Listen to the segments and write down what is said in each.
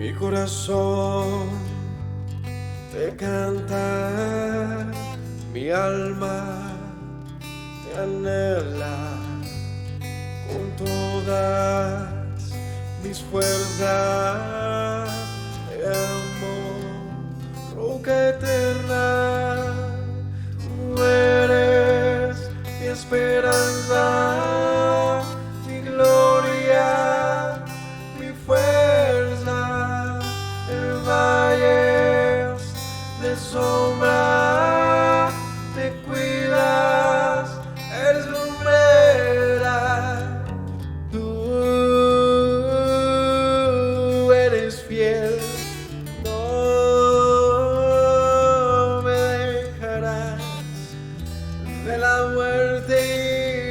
Mi corazón te canta, mi alma te anhela con todas mis fuerzas. Te amo, roca eterna, tú eres mi esperanza, mi gloria, mi fuerza. En valles de sombra te cuidas, eres lumbrera. Tú eres fiel, no me dejarás. De la muerte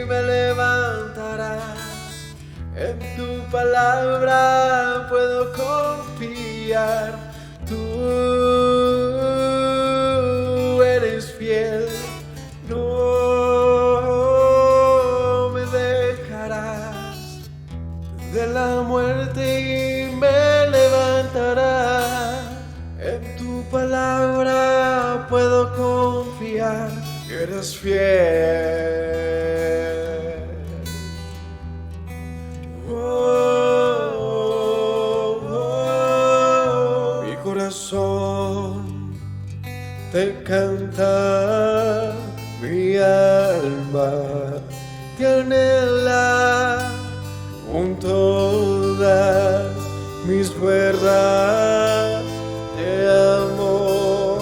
y me levantarás. En tu palabra puedo confiar. Tú eres fiel, no me dejarás. De la muerte y me levantarás. En tu palabra puedo confiar. Eres fiel. Mi corazón te canta, mi alma te anhela con todas mis fuerzas. Te amo,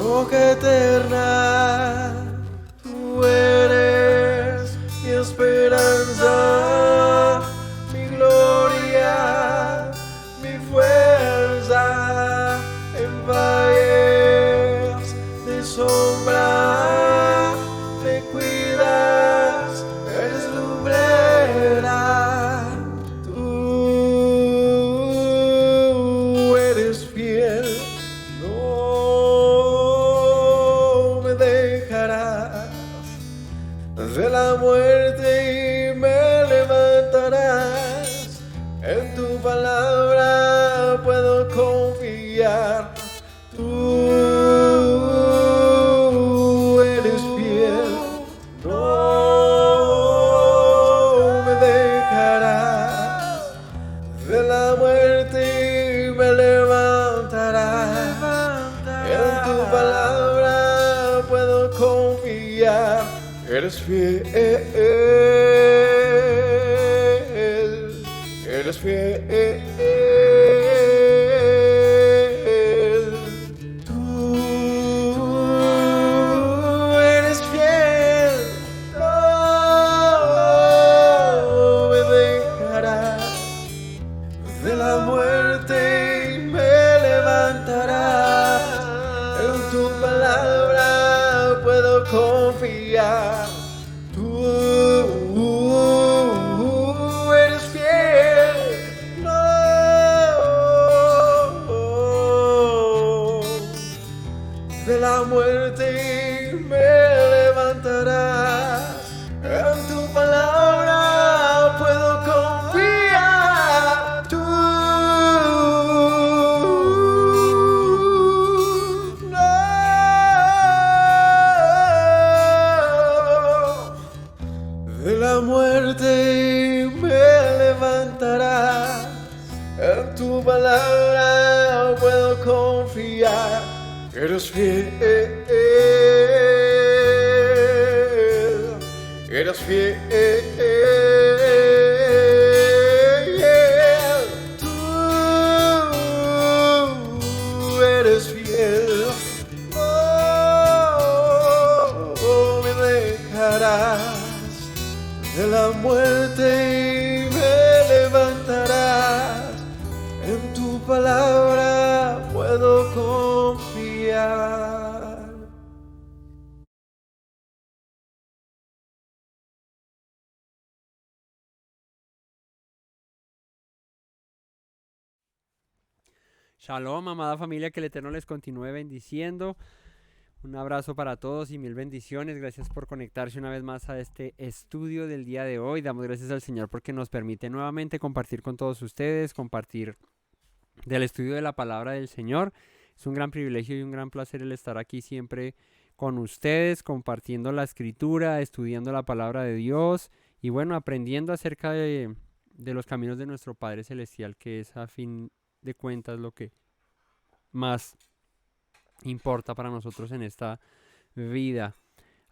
roca eterna. Tú eres mi esperanza, mi gloria, mi fuerza. En valles de sombra te cuidas, eres lumbrera. Tú eres fiel, no me dejarás. De la muerte y me levantarás. En tu palabra puedo confiar. Tú eres fiel, no me dejarás. De la muerte y me levantarás. En tu palabra puedo confiar. Eres fiel, eres fiel. Tú eres fiel, no me dejarás. De la muerte y me levantarás. En tu palabra puedo confiar. Tú eres fiel, no. De la muerte y me levantarás. En tu palabra puedo confiar. Tú no. De la muerte me levantarás. En tu palabra puedo confiar. Eres fiel, eres fiel. Tú eres fiel, no me dejarás. De la muerte y me levantarás. En tu palabra puedo confiar. Shalom, amada familia, que el Eterno les continúe bendiciendo. Un abrazo para todos y mil bendiciones. Gracias por conectarse una vez más a este estudio del día de hoy. Damos gracias al Señor porque nos permite nuevamente compartir con todos ustedes, compartir del estudio de la palabra del Señor. Es un gran privilegio y un gran placer el estar aquí siempre con ustedes, compartiendo la escritura, estudiando la palabra de Dios y bueno, aprendiendo acerca de los caminos de nuestro Padre Celestial, que es a fin de cuentas lo que más importa para nosotros en esta vida.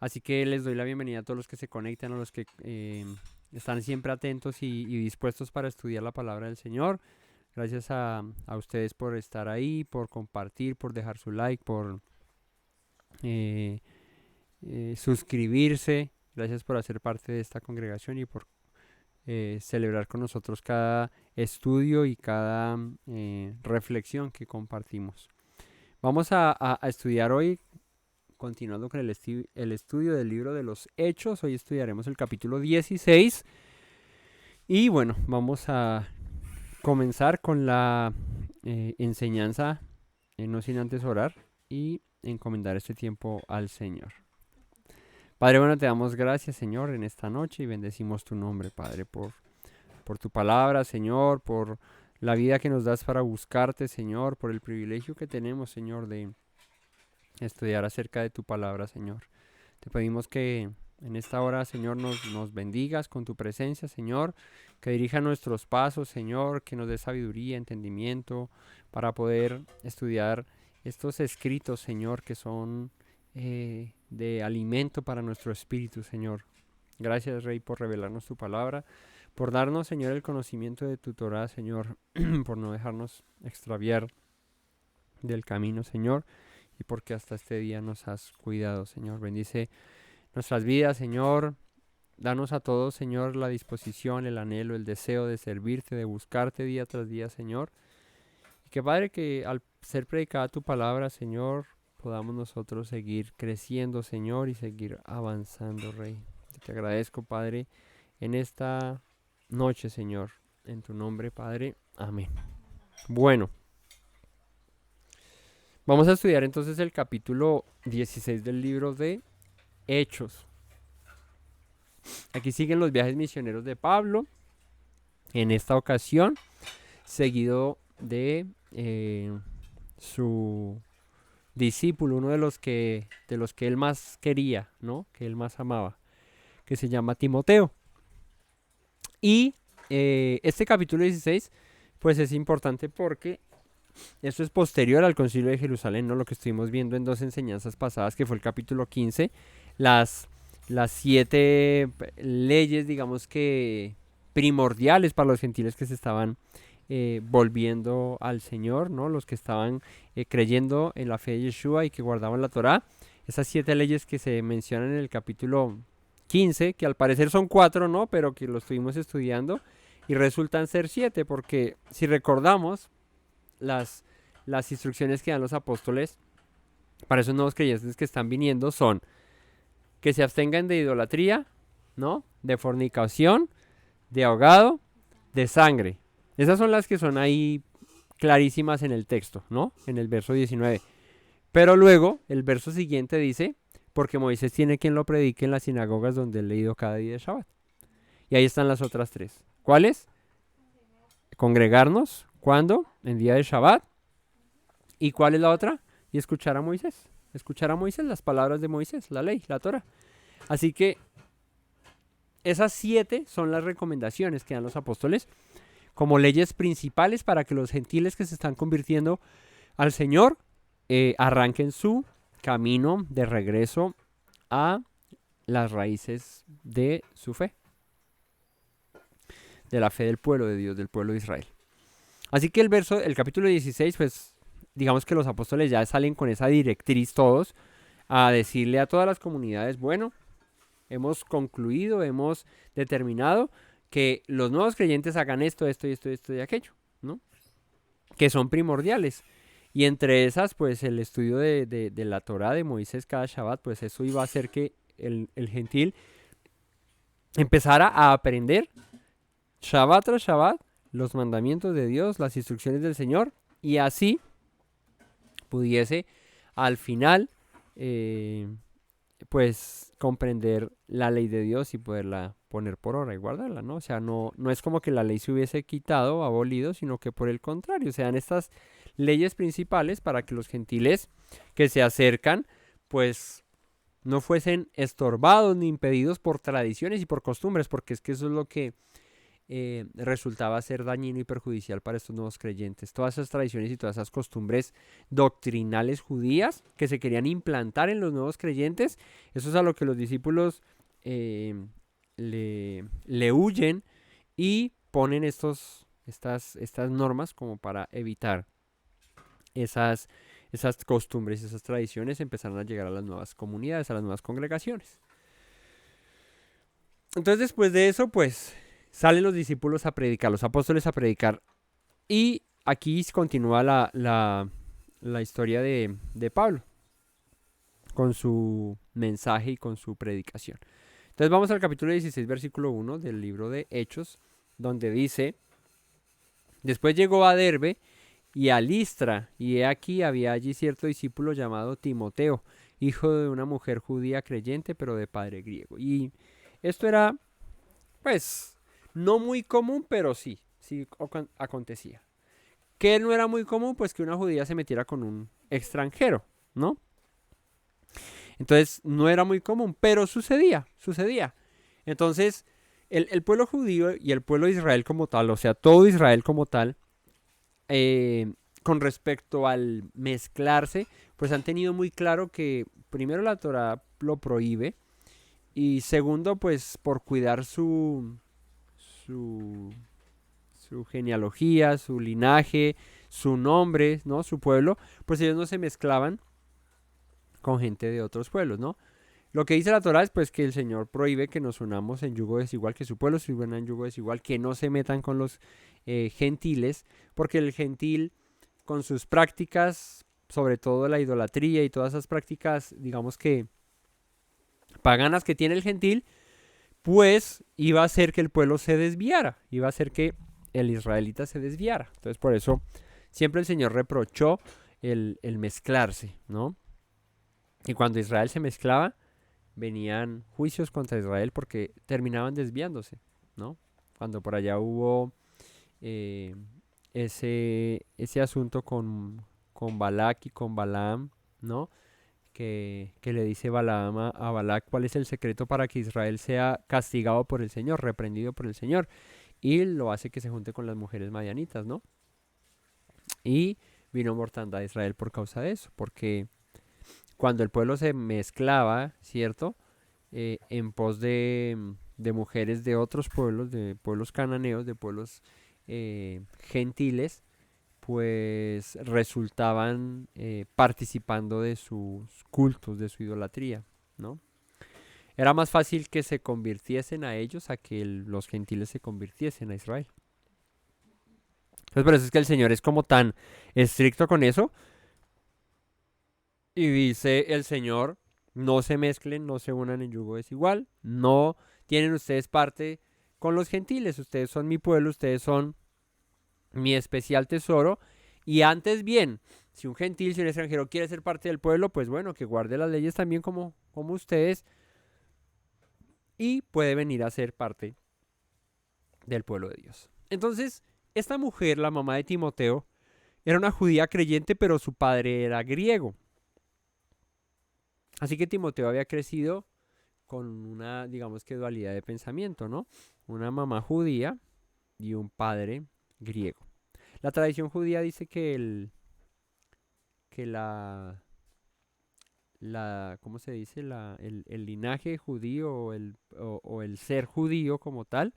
Así que les doy la bienvenida a todos los que se conectan, a los que están siempre atentos y dispuestos para estudiar la palabra del Señor. Gracias a ustedes por estar ahí, por compartir, por dejar su like, por suscribirse. Gracias por hacer parte de esta congregación y por celebrar con nosotros cada estudio y cada reflexión que compartimos. Vamos a estudiar hoy, continuando con el estudio del libro de los Hechos. Hoy estudiaremos el capítulo 16. Y bueno, vamos a comenzar con la enseñanza, no sin antes orar y encomendar este tiempo al Señor. Padre, bueno, te damos gracias, Señor, en esta noche y bendecimos tu nombre, Padre, por tu palabra, Señor, por la vida que nos das para buscarte, Señor, por el privilegio que tenemos, Señor, de estudiar acerca de tu palabra, Señor. Te pedimos que en esta hora, Señor, nos bendigas con tu presencia, Señor, que dirija nuestros pasos, Señor, que nos dé sabiduría, entendimiento, para poder estudiar estos escritos, Señor, que son de alimento para nuestro espíritu, Señor. Gracias, Rey, por revelarnos tu palabra, por darnos, Señor, el conocimiento de tu Torah, Señor, por no dejarnos extraviar del camino, Señor, y porque hasta este día nos has cuidado, Señor. Bendice nuestras vidas, Señor. Danos a todos, Señor, la disposición, el anhelo, el deseo de servirte, de buscarte día tras día, Señor. Y que, Padre, que al ser predicada tu palabra, Señor, podamos nosotros seguir creciendo, Señor, y seguir avanzando, Rey. Te agradezco, Padre, en esta noche, Señor. En tu nombre, Padre. Amén. Bueno, vamos a estudiar entonces el capítulo 16 del libro de Hechos. Aquí siguen los viajes misioneros de Pablo. En esta ocasión, seguido de su discípulo, uno de los que él más quería, ¿no? Que él más amaba, que se llama Timoteo. Y este capítulo 16, pues es importante porque esto es posterior al Concilio de Jerusalén, ¿no? Lo que estuvimos viendo en dos enseñanzas pasadas, que fue el capítulo 15, las 7 leyes, digamos que primordiales para los gentiles que se estaban volviendo al Señor, ¿no? Los que estaban creyendo en la fe de Yeshua y que guardaban la Torá. Esas 7 leyes que se mencionan en el capítulo 15, que al parecer son 4, ¿no? Pero que lo estuvimos estudiando y resultan ser 7, porque si recordamos las instrucciones que dan los apóstoles para esos nuevos creyentes que están viniendo son que se abstengan de idolatría, ¿no? De fornicación, de ahogado, de sangre. Esas son las que son ahí clarísimas en el texto, ¿no? En el verso 19. Pero luego, el verso siguiente dice, porque Moisés tiene quien lo predique en las sinagogas donde él leído cada día de Shabbat. Y ahí están las otras 3. ¿Cuáles? Congregarnos. ¿Cuándo? En día de Shabbat. ¿Y cuál es la otra? Y escuchar a Moisés. Escuchar a Moisés, las palabras de Moisés, la ley, la Torah. Así que esas 7 son las recomendaciones que dan los apóstoles como leyes principales para que los gentiles que se están convirtiendo al Señor arranquen su camino de regreso a las raíces de su fe, de la fe del pueblo de Dios, del pueblo de Israel. Así que el capítulo 16, pues digamos que los apóstoles ya salen con esa directriz todos a decirle a todas las comunidades, bueno, hemos concluido, hemos determinado que los nuevos creyentes hagan esto, esto y esto y esto y aquello, ¿no? Que son primordiales. Y entre esas, pues el estudio de la Torá de Moisés cada Shabbat, pues eso iba a hacer que el gentil empezara a aprender Shabbat tras Shabbat los mandamientos de Dios, las instrucciones del Señor, y así pudiese al final pues comprender la ley de Dios y poderla poner por obra y guardarla, ¿no? O sea, no es como que la ley se hubiese quitado o abolido, sino que por el contrario, se dan estas leyes principales para que los gentiles que se acercan, pues no fuesen estorbados ni impedidos por tradiciones y por costumbres, porque es que eso es lo que resultaba ser dañino y perjudicial para estos nuevos creyentes. Todas esas tradiciones y todas esas costumbres doctrinales judías que se querían implantar en los nuevos creyentes, eso es a lo que los discípulos le huyen y ponen estas normas como para evitar esas costumbres, esas tradiciones empezaron a llegar a las nuevas comunidades, a las nuevas congregaciones. Entonces después de eso, pues salen los discípulos a predicar, los apóstoles a predicar. Y aquí continúa la historia de Pablo con su mensaje y con su predicación. Entonces vamos al capítulo 16, versículo 1 del libro de Hechos, donde dice: después llegó a Derbe y a Listra, y he aquí había allí cierto discípulo llamado Timoteo, hijo de una mujer judía creyente, pero de padre griego. Y esto era, pues, no muy común, pero sí acontecía. ¿Qué no era muy común? Pues que una judía se metiera con un extranjero, ¿no? Entonces no era muy común, pero sucedía. Entonces el pueblo judío y el pueblo de Israel como tal, o sea, todo Israel como tal, con respecto al mezclarse, pues han tenido muy claro que primero la Torá lo prohíbe y segundo, pues por cuidar su genealogía, su linaje, su nombre, ¿no? Su pueblo, pues ellos no se mezclaban con gente de otros pueblos, ¿no? Lo que dice la Torá es pues que el Señor prohíbe que nos unamos en yugo desigual, que su pueblo se una en yugo desigual, que no se metan con los gentiles, porque el gentil con sus prácticas, sobre todo la idolatría y todas esas prácticas, digamos que paganas que tiene el gentil, pues iba a hacer que el pueblo se desviara, iba a hacer que el israelita se desviara. Entonces por eso siempre el Señor reprochó el mezclarse, ¿no? Y cuando Israel se mezclaba, venían juicios contra Israel porque terminaban desviándose, ¿no? Cuando por allá hubo ese asunto con Balac y con Balaam, ¿no? Que le dice Balaam a Balac cuál es el secreto para que Israel sea castigado por el Señor, reprendido por el Señor. Y lo hace que se junte con las mujeres madianitas, ¿no? Y vino mortandad a Israel por causa de eso, porque cuando el pueblo se mezclaba, ¿cierto? En pos de mujeres de otros pueblos, de pueblos cananeos, de pueblos gentiles, pues resultaban participando de sus cultos, de su idolatría, ¿no? Era más fácil que se convirtiesen a ellos a que los gentiles se convirtiesen a Israel. Entonces por eso es que el Señor es como tan estricto con eso. Y dice el Señor: no se mezclen, no se unan en yugo desigual, no tienen ustedes parte con los gentiles, ustedes son mi pueblo, ustedes son mi especial tesoro. Y antes bien, si un gentil, si un extranjero quiere ser parte del pueblo, pues bueno, que guarde las leyes también como ustedes y puede venir a ser parte del pueblo de Dios. Entonces, esta mujer, la mamá de Timoteo, era una judía creyente, pero su padre era griego. Así que Timoteo había crecido con una, digamos que dualidad de pensamiento, ¿no? Una mamá judía y un padre griego. La tradición judía dice que ¿cómo se dice? El linaje judío o el ser judío como tal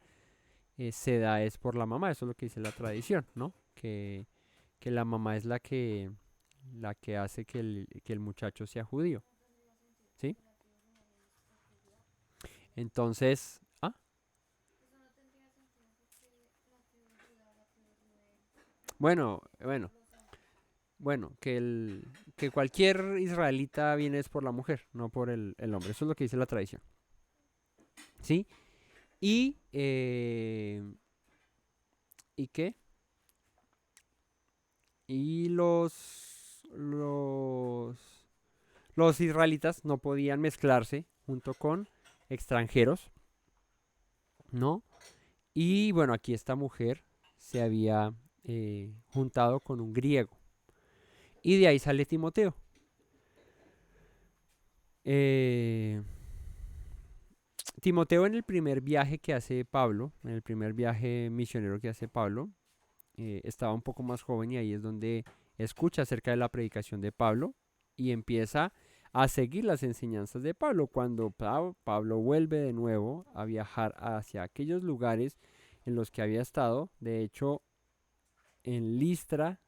se da es por la mamá. Eso es lo que dice la tradición, ¿no? Que la mamá es la que hace que el muchacho sea judío. ¿Sí? Entonces, bueno, que cualquier israelita viene es por la mujer, no por el hombre. Eso es lo que dice la tradición. ¿Sí? ¿Y qué? Y los israelitas no podían mezclarse junto con extranjeros, ¿no? Y bueno, aquí esta mujer se había juntado con un griego. Y de ahí sale Timoteo. Timoteo en el primer viaje que hace Pablo, en el primer viaje misionero que hace Pablo, estaba un poco más joven y ahí es donde escucha acerca de la predicación de Pablo y empieza a seguir las enseñanzas de Pablo. Cuando Pablo vuelve de nuevo a viajar hacia aquellos lugares en los que había estado, de hecho en Listra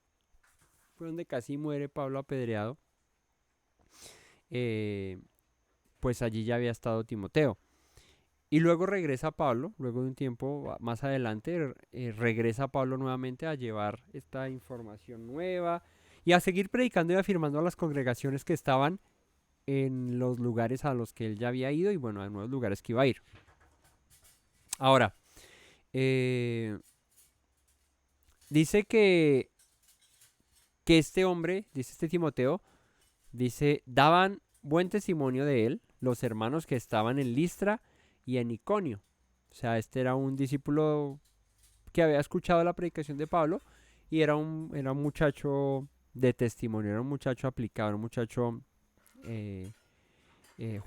fue donde casi muere Pablo apedreado, pues allí ya había estado Timoteo. Y luego regresa Pablo, luego de un tiempo más adelante, regresa Pablo nuevamente a llevar esta información nueva y a seguir predicando y afirmando a las congregaciones que estaban en los lugares a los que él ya había ido y bueno, a nuevos lugares que iba a ir. Ahora, dice que este hombre, dice este Timoteo, dice, daban buen testimonio de él los hermanos que estaban en Listra y en Iconio. O sea, este era un discípulo que había escuchado la predicación de Pablo y era un muchacho de testimonio, era un muchacho aplicado, era un muchacho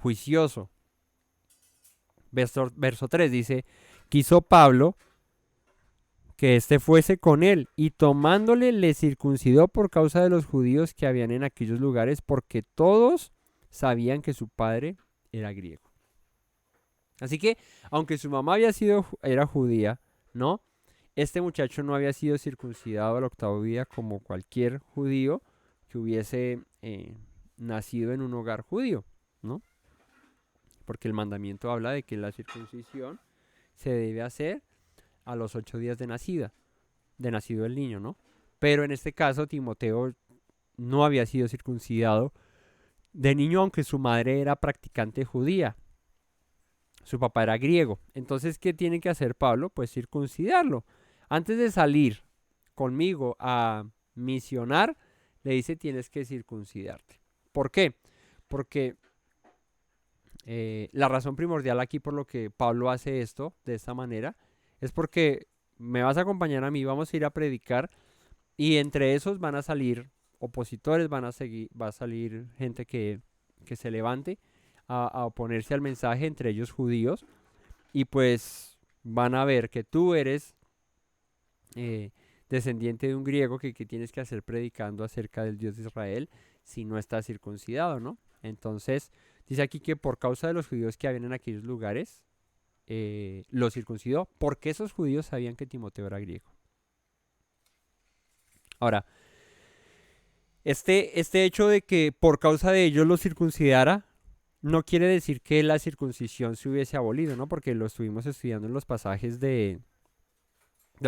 juicioso. Verso 3 dice, quiso Pablo que éste fuese con él, y tomándole le circuncidó por causa de los judíos que habían en aquellos lugares, porque todos sabían que su padre era griego. Así que, aunque su mamá era judía, ¿no? Este muchacho no había sido circuncidado al octavo día como cualquier judío que hubiese nacido en un hogar judío, ¿no? Porque el mandamiento habla de que la circuncisión se debe hacer a los 8 días de nacido el niño, ¿no? Pero en este caso Timoteo no había sido circuncidado de niño, aunque su madre era practicante judía. Su papá era griego. Entonces, ¿qué tiene que hacer Pablo? Pues circuncidarlo. Antes de salir conmigo a misionar, le dice, tienes que circuncidarte. ¿Por qué? Porque la razón primordial aquí por lo que Pablo hace esto de esta manera es porque me vas a acompañar a mí, vamos a ir a predicar y entre esos van a salir opositores, va a salir gente que se levante a oponerse al mensaje, entre ellos judíos, y pues van a ver que tú eres descendiente de un griego que tienes que hacer predicando acerca del Dios de Israel si no estás circuncidado, ¿no? Entonces, dice aquí que por causa de los judíos que habían en aquellos lugares, lo circuncidó, porque esos judíos sabían que Timoteo era griego. Ahora, este hecho de que por causa de ellos lo circuncidara, no quiere decir que la circuncisión se hubiese abolido, ¿no? Porque lo estuvimos estudiando en los pasajes del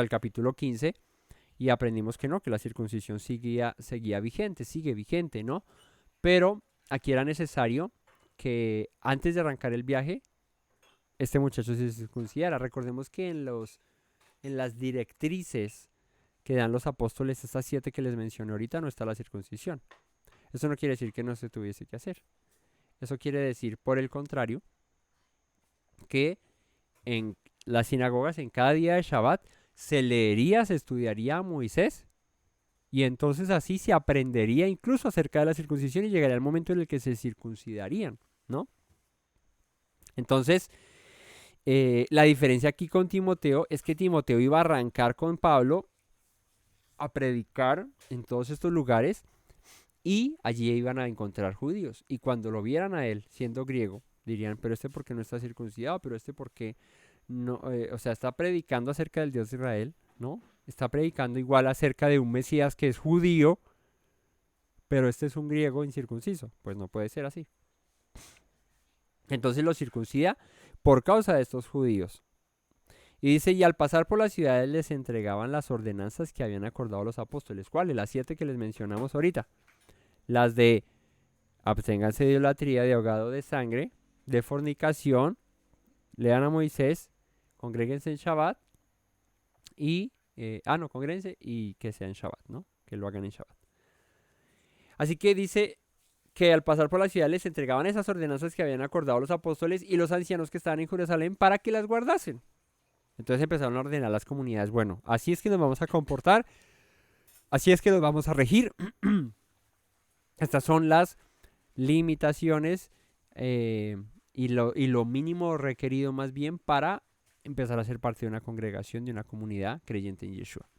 capítulo 15 y aprendimos que no, que la circuncisión sigue vigente, ¿no? Pero aquí era necesario que antes de arrancar el viaje, este muchacho se circuncidara. Recordemos que en las directrices que dan los apóstoles, estas 7 que les mencioné ahorita, no está la circuncisión. Eso no quiere decir que no se tuviese que hacer. Eso quiere decir, por el contrario, que en las sinagogas, en cada día de Shabbat, se leería, se estudiaría a Moisés, y entonces así se aprendería incluso acerca de la circuncisión y llegaría el momento en el que se circuncidarían, ¿no? Entonces, la diferencia aquí con Timoteo es que Timoteo iba a arrancar con Pablo a predicar en todos estos lugares y allí iban a encontrar judíos. Y cuando lo vieran a él siendo griego, dirían, pero este por qué no está circuncidado, pero este por qué no, o sea, está predicando acerca del Dios de Israel, ¿no? Está predicando igual acerca de un Mesías que es judío, pero este es un griego incircunciso. Pues no puede ser así. Entonces lo circuncida por causa de estos judíos. Y dice, y al pasar por las ciudades les entregaban las ordenanzas que habían acordado los apóstoles. ¿Cuáles? Las 7 que les mencionamos ahorita. Las de absténganse de idolatría, de ahogado de sangre, de fornicación, lean a Moisés, congréguense en Shabbat y, congréguense y que sea en Shabbat, ¿no? Que lo hagan en Shabbat. Así que dice que al pasar por la ciudad les entregaban esas ordenanzas que habían acordado los apóstoles y los ancianos que estaban en Jerusalén para que las guardasen. Entonces empezaron a ordenar las comunidades, bueno, así es que nos vamos a comportar, así es que nos vamos a regir. Estas son las limitaciones y lo mínimo requerido más bien para empezar a ser parte de una congregación, de una comunidad creyente en Yeshua.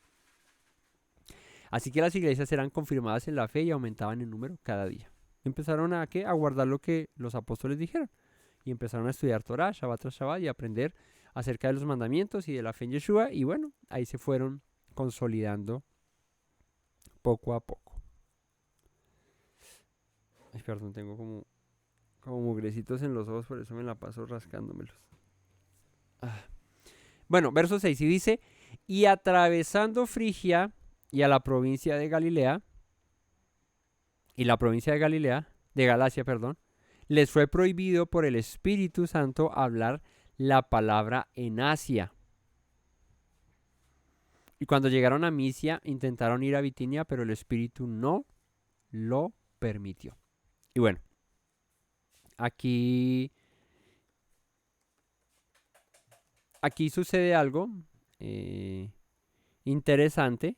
Así que las iglesias eran confirmadas en la fe y aumentaban en número cada día. Empezaron a guardar lo que los apóstoles dijeron. Y empezaron a estudiar Torah, Shabbat tras Shabbat, y aprender acerca de los mandamientos y de la fe en Yeshua. Y bueno, ahí se fueron consolidando poco a poco. Ay, perdón, tengo como mugrecitos en los ojos, por eso me la paso rascándomelos. Bueno, verso 6, y dice, y atravesando Frigia y a la provincia de Galilea, y la provincia de Galacia, les fue prohibido por el Espíritu Santo hablar la palabra en Asia. Y cuando llegaron a Misia, intentaron ir a Bitinia, pero el Espíritu no lo permitió. Y bueno, aquí sucede algo interesante,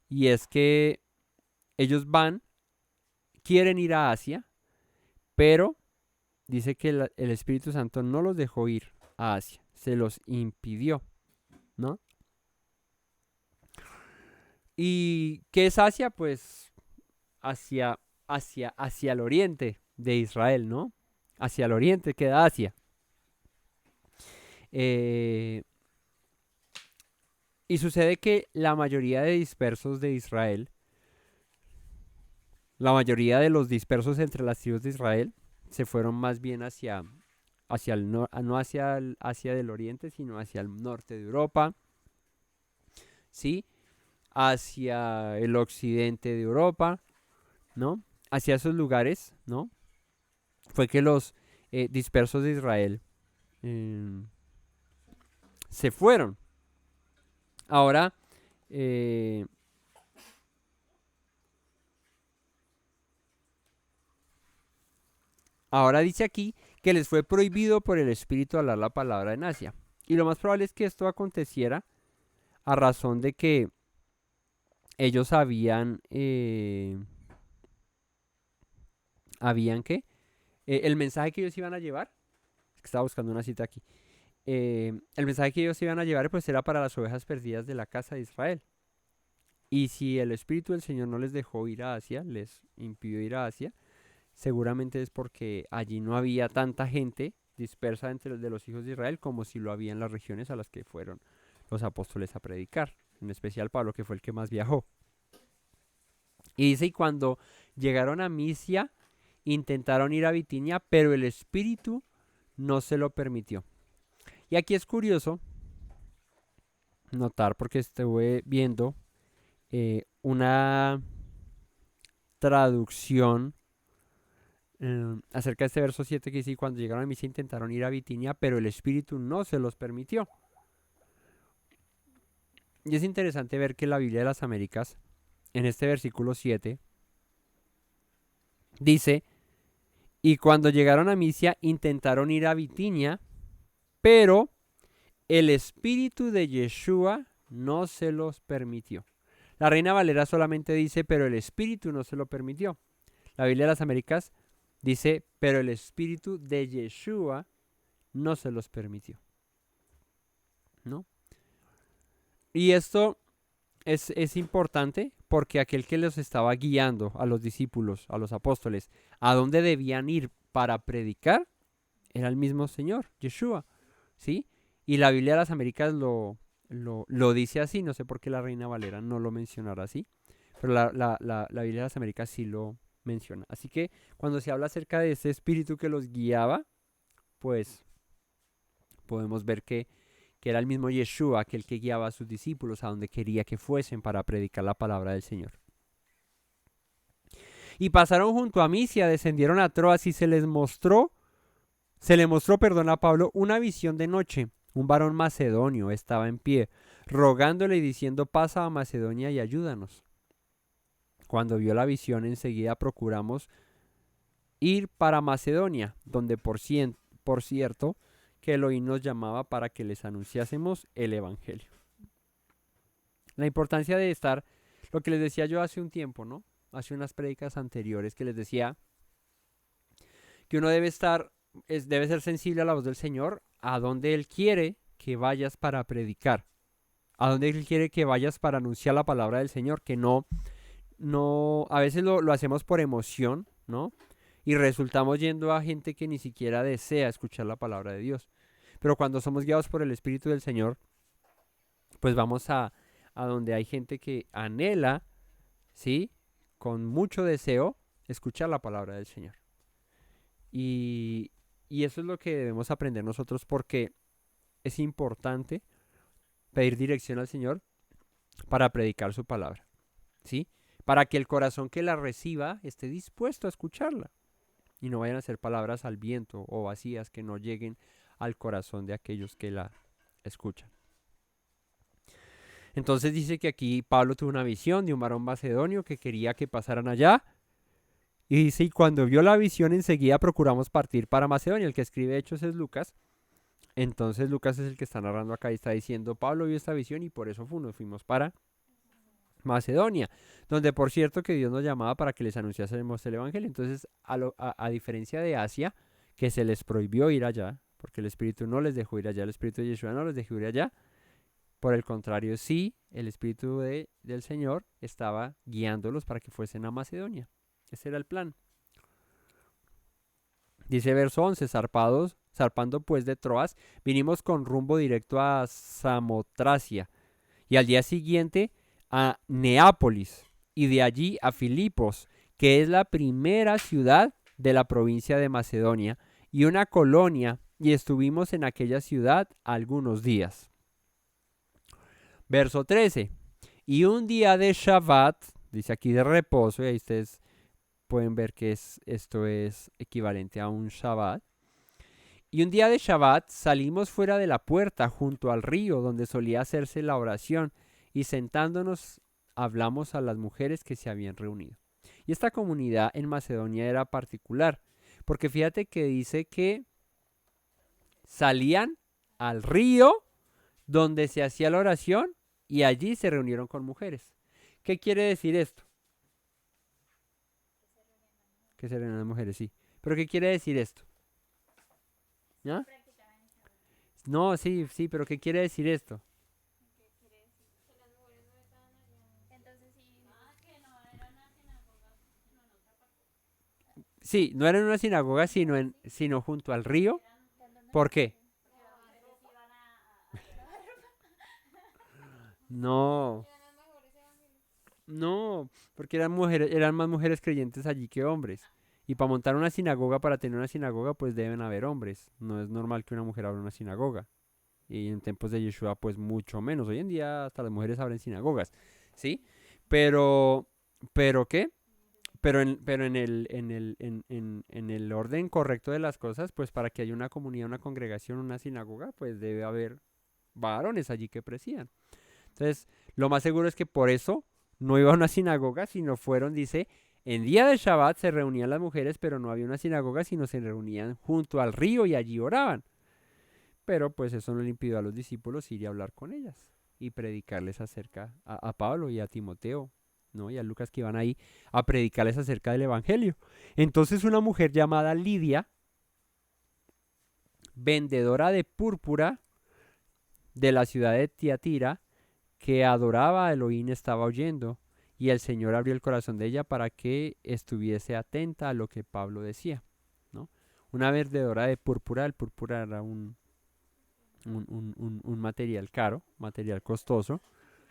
y es que ellos quieren ir a Asia, pero dice que el Espíritu Santo no los dejó ir a Asia, se los impidió, ¿no? ¿Y qué es Asia? Pues hacia el oriente de Israel, ¿no? Hacia el oriente queda Asia. Y sucede que la mayoría de dispersos de Israel, la mayoría de los dispersos entre las tribus de Israel, se fueron más bien hacia el no hacia el Asia del Oriente, sino hacia el norte de Europa, ¿sí? Hacia el occidente de Europa, ¿no? Hacia esos lugares, ¿no? Fue que los dispersos de Israel se fueron. Ahora, dice aquí que les fue prohibido por el Espíritu hablar la palabra en Asia. Y lo más probable es que esto aconteciera a razón de que ellos habían el mensaje que ellos iban a llevar, es que estaba buscando una cita aquí, el mensaje que ellos iban a llevar pues era para las ovejas perdidas de la casa de Israel. Y si el Espíritu del Señor no les dejó ir a Asia, les impidió ir a Asia, seguramente es porque allí no había tanta gente dispersa entre los hijos de Israel como si lo había en las regiones a las que fueron los apóstoles a predicar, en especial Pablo, que fue el que más viajó. Y dice, y cuando llegaron a Misia, intentaron ir a Bitinia, pero el Espíritu no se lo permitió. Y aquí es curioso notar, porque estuve viendo una traducción acerca de este verso 7 que dice, cuando llegaron a Misia intentaron ir a Bitinia, pero el Espíritu no se los permitió. Y es interesante ver que la Biblia de las Américas, en este versículo 7, dice, y cuando llegaron a Misia intentaron ir a Bitinia, pero el Espíritu de Yeshua no se los permitió. La Reina Valera solamente dice, pero el Espíritu no se lo permitió. La Biblia de las Américas dice, pero el Espíritu de Yeshua no se los permitió, ¿no? Y esto es importante porque aquel que los estaba guiando a los discípulos, a los apóstoles, a dónde debían ir para predicar, era el mismo Señor, Yeshua, ¿sí? Y la Biblia de las Américas lo dice así, no sé por qué la Reina Valera no lo mencionará así, pero la Biblia de las Américas sí lo menciona. Así que cuando se habla acerca de ese espíritu que los guiaba, pues podemos ver que era el mismo Yeshua, aquel que guiaba a sus discípulos a donde quería que fuesen para predicar la palabra del Señor. Y pasaron junto a Misia, descendieron a Troas y se le mostró a Pablo una visión de noche. Un varón macedonio estaba en pie, rogándole y diciendo, pasa a Macedonia y ayúdanos. Cuando vio la visión, enseguida procuramos ir para Macedonia, donde por cierto que Elohim nos llamaba para que les anunciásemos el Evangelio. La importancia de estar, lo que les decía yo hace un tiempo, ¿no? Hace unas prédicas anteriores que les decía que uno debe estar, debe ser sensible a la voz del Señor, a donde Él quiere que vayas para predicar, a donde Él quiere que vayas para anunciar la palabra del Señor, que no, a veces lo hacemos por emoción, ¿no? Y resultamos yendo a gente que ni siquiera desea escuchar la palabra de Dios. Pero cuando somos guiados por el Espíritu del Señor, pues vamos a donde hay gente que anhela, ¿sí? Con mucho deseo, escuchar la palabra del Señor. Y eso es lo que debemos aprender nosotros, porque es importante pedir dirección al Señor para predicar su palabra, ¿sí? Para que el corazón que la reciba esté dispuesto a escucharla y no vayan a ser palabras al viento o vacías que no lleguen al corazón de aquellos que la escuchan. Entonces dice que aquí Pablo tuvo una visión de un varón macedonio que quería que pasaran allá. Y dice, y cuando vio la visión enseguida procuramos partir para Macedonia. El que escribe Hechos es Lucas. Entonces Lucas es el que está narrando acá y está diciendo, Pablo vio esta visión y por eso nos fuimos para Macedonia, donde por cierto que Dios nos llamaba para que les anunciásemos el Evangelio. Entonces, a diferencia de Asia, que se les prohibió ir allá, porque el Espíritu no les dejó ir allá, el Espíritu de Yeshua no les dejó ir allá, por el contrario, sí, el Espíritu del Señor estaba guiándolos para que fuesen a Macedonia. Ese era el plan. Dice verso 11, zarpando pues de Troas, vinimos con rumbo directo a Samotracia, y al día siguiente a Neápolis, y de allí a Filipos, que es la primera ciudad de la provincia de Macedonia, y una colonia, y estuvimos en aquella ciudad algunos días. Verso 13, y un día de Shabbat, dice aquí de reposo, y ahí ustedes pueden ver que esto es equivalente a un Shabbat. Y un día de Shabbat salimos fuera de la puerta junto al río donde solía hacerse la oración y sentándonos hablamos a las mujeres que se habían reunido. Y esta comunidad en Macedonia era particular, porque fíjate que dice que salían al río donde se hacía la oración y allí se reunieron con mujeres. ¿Qué quiere decir esto? Que se reunieron las mujeres, sí. ¿Pero qué quiere decir esto? ¿Ya? No, sí, pero ¿qué quiere decir esto? Sí, no era en una sinagoga, sino junto al río. ¿Por qué? No, porque eran más mujeres creyentes allí que hombres. Y para montar una sinagoga, para tener una sinagoga, pues deben haber hombres. No es normal que una mujer abra una sinagoga. Y en tiempos de Yeshua, pues mucho menos. Hoy en día hasta las mujeres abren sinagogas, ¿sí? Pero ¿qué? Pero en el orden correcto de las cosas, pues para que haya una comunidad, una congregación, una sinagoga, pues debe haber varones allí que presidan. Entonces, lo más seguro es que por eso no iba a una sinagoga, sino fueron, dice, en día de Shabbat se reunían las mujeres, pero no había una sinagoga, sino se reunían junto al río y allí oraban. Pero pues eso no le impidió a los discípulos ir y hablar con ellas y predicarles acerca a Pablo y a Timoteo, ¿no? Y a Lucas, que iban ahí a predicarles acerca del Evangelio. Entonces una mujer llamada Lidia, vendedora de púrpura de la ciudad de Tiatira, que adoraba a Elohim, estaba oyendo, y el Señor abrió el corazón de ella para que estuviese atenta a lo que Pablo decía, ¿no? Una vendedora de púrpura, el púrpura era un material caro, material costoso,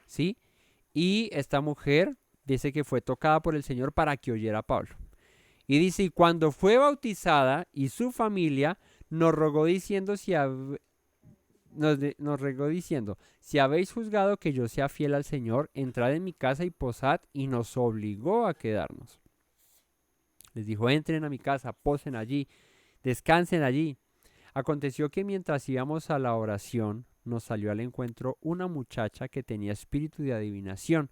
¿sí? Y esta mujer dice que fue tocada por el Señor para que oyera a Pablo. Y dice, y cuando fue bautizada y su familia nos rogó diciendo si habéis juzgado que yo sea fiel al Señor, entrad en mi casa y posad, y nos obligó a quedarnos. Les dijo, entren a mi casa, posen allí, descansen allí. Aconteció que mientras íbamos a la oración, nos salió al encuentro una muchacha que tenía espíritu de adivinación,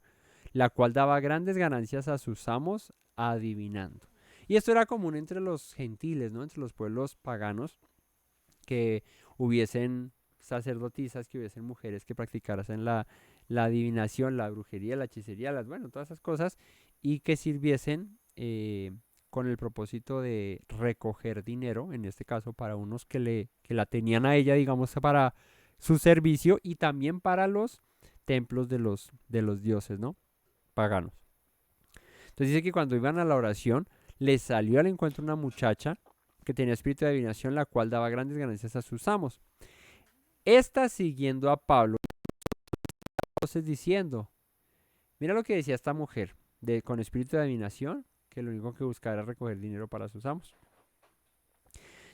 la cual daba grandes ganancias a sus amos adivinando. Y esto era común entre los gentiles, ¿no? Entre los pueblos paganos, que hubiesen sacerdotisas, que hubiesen mujeres que practicaran la adivinación, la brujería, la hechicería, bueno, todas esas cosas, y que sirviesen con el propósito de recoger dinero, en este caso para unos que la tenían a ella, digamos, para su servicio, y también para los templos de los dioses, ¿no? Paganos. Entonces dice que cuando iban a la oración, les salió al encuentro una muchacha que tenía espíritu de adivinación, la cual daba grandes ganancias a sus amos. Esta, siguiendo a Pablo, voces diciendo, mira lo que decía esta mujer, con espíritu de adivinación, que lo único que buscaba era recoger dinero para sus amos.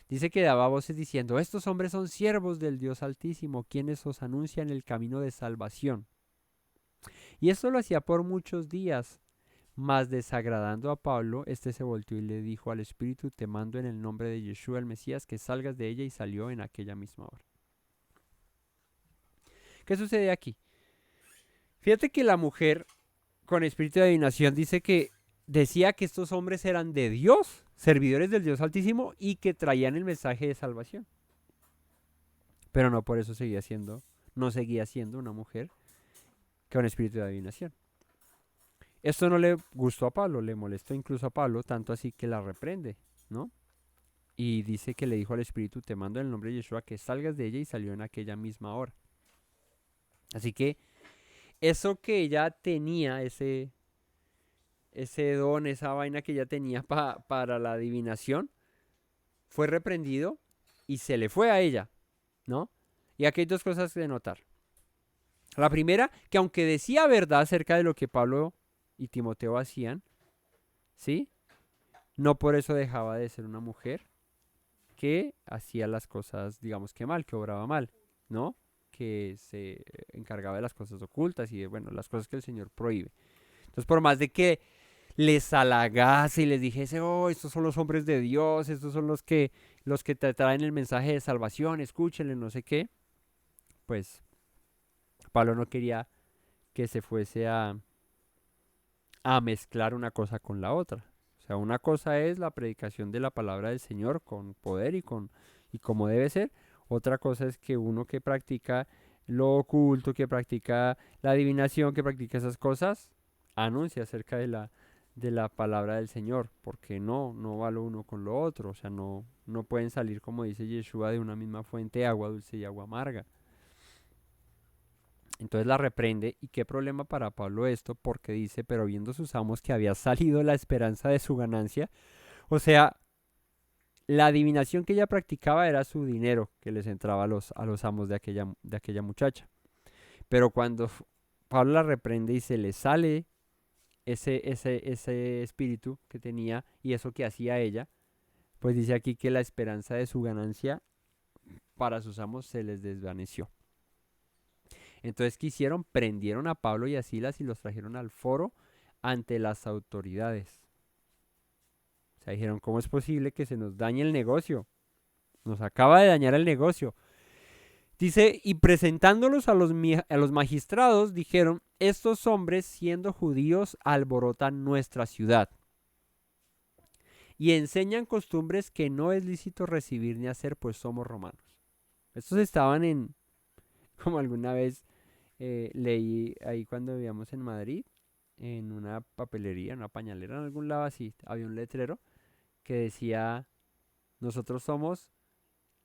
Dice que daba voces diciendo, estos hombres son siervos del Dios Altísimo, quienes os anuncian el camino de salvación. Y esto lo hacía por muchos días, mas desagradando a Pablo, este se volteó y le dijo al espíritu, te mando en el nombre de Yeshua el Mesías, que salgas de ella, y salió en aquella misma hora. ¿Qué sucede aquí? Fíjate que la mujer con espíritu de adivinación dice que decía que estos hombres eran de Dios, servidores del Dios Altísimo, y que traían el mensaje de salvación. Pero no por eso no seguía siendo una mujer con espíritu de adivinación. Esto no le gustó a Pablo, le molestó incluso a Pablo, tanto así que la reprende, ¿no? Y dice que le dijo al espíritu, te mando en el nombre de Yeshua que salgas de ella, y salió en aquella misma hora. Así que eso que ella tenía, ese don, esa vaina que ella tenía para la adivinación, fue reprendido y se le fue a ella, ¿no? Y aquí hay dos cosas de notar. La primera, que aunque decía verdad acerca de lo que Pablo y Timoteo hacían, ¿sí? No por eso dejaba de ser una mujer que hacía las cosas, digamos que mal, que obraba mal, ¿no? Que se encargaba de las cosas ocultas y de, bueno, las cosas que el Señor prohíbe. Entonces, por más de que les halagase y les dijese, oh, estos son los hombres de Dios, estos son los que te traen el mensaje de salvación, escúchenle, no sé qué, pues Pablo no quería que se fuese a mezclar una cosa con la otra. O sea, una cosa es la predicación de la palabra del Señor con poder y como debe ser. Otra cosa es que uno que practica lo oculto, que practica la adivinación, que practica esas cosas, anuncia acerca de la palabra del Señor, porque no va lo uno con lo otro. O sea, no pueden salir, como dice Yeshua, de una misma fuente, agua dulce y agua amarga. Entonces la reprende, y qué problema para Pablo esto, porque dice, pero viendo sus amos que había salido la esperanza de su ganancia, o sea, la adivinación que ella practicaba era su dinero que les entraba a los amos de aquella muchacha. Pero cuando Pablo la reprende y se le sale ese espíritu que tenía y eso que hacía ella, pues dice aquí que la esperanza de su ganancia para sus amos se les desvaneció. Entonces, ¿qué hicieron? Prendieron a Pablo y a Silas y los trajeron al foro ante las autoridades. O sea, dijeron, ¿cómo es posible que se nos dañe el negocio? Nos acaba de dañar el negocio. Dice, y presentándolos a los magistrados, dijeron, estos hombres, siendo judíos, alborotan nuestra ciudad y enseñan costumbres que no es lícito recibir ni hacer, pues somos romanos. Estos estaban como alguna vez leí ahí cuando vivíamos en Madrid, en una papelería, en una pañalera, en algún lado así, había un letrero que decía, nosotros somos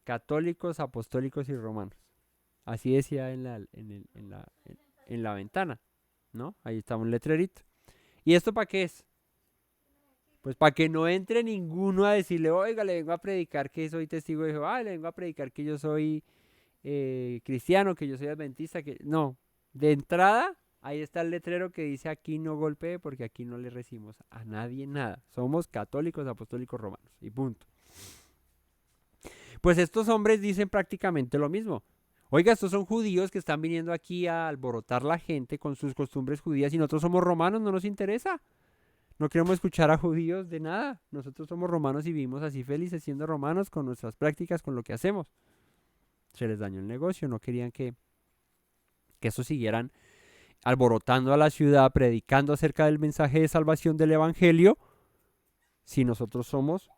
católicos, apostólicos y romanos. Así decía en la ventana, ¿no? Ahí estaba un letrerito. ¿Y esto para qué es? Pues para que no entre ninguno a decirle, oiga, le vengo a predicar que soy testigo de Jehová, le vengo a predicar que yo soy cristiano, que yo soy adventista, que no. De entrada, ahí está el letrero que dice, aquí no golpee porque aquí no le recibimos a nadie nada. Somos católicos, apostólicos, romanos y punto. Pues estos hombres dicen prácticamente lo mismo. Oiga, estos son judíos que están viniendo aquí a alborotar la gente con sus costumbres judías y nosotros somos romanos, no nos interesa. No queremos escuchar a judíos de nada. Nosotros somos romanos y vivimos así felices siendo romanos con nuestras prácticas, con lo que hacemos. Se les dañó el negocio, no querían que eso siguieran alborotando a la ciudad, predicando acerca del mensaje de salvación del evangelio, si nosotros somos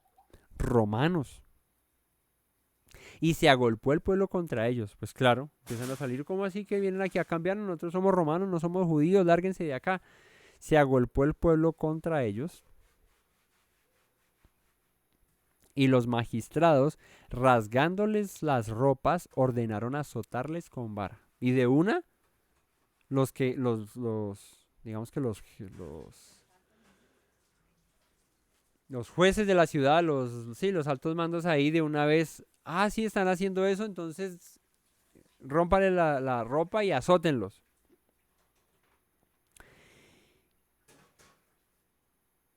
romanos? Y se agolpó el pueblo contra ellos. Pues claro, empiezan a salir, ¿cómo así que vienen aquí a cambiar? Nosotros somos romanos, no somos judíos, lárguense de acá. Se agolpó el pueblo contra ellos. Y los magistrados, rasgándoles las ropas, ordenaron azotarles con vara. Y de una, digamos que los jueces de la ciudad, los altos mandos ahí de una vez, sí están haciendo eso, entonces rómpale la ropa y azótenlos.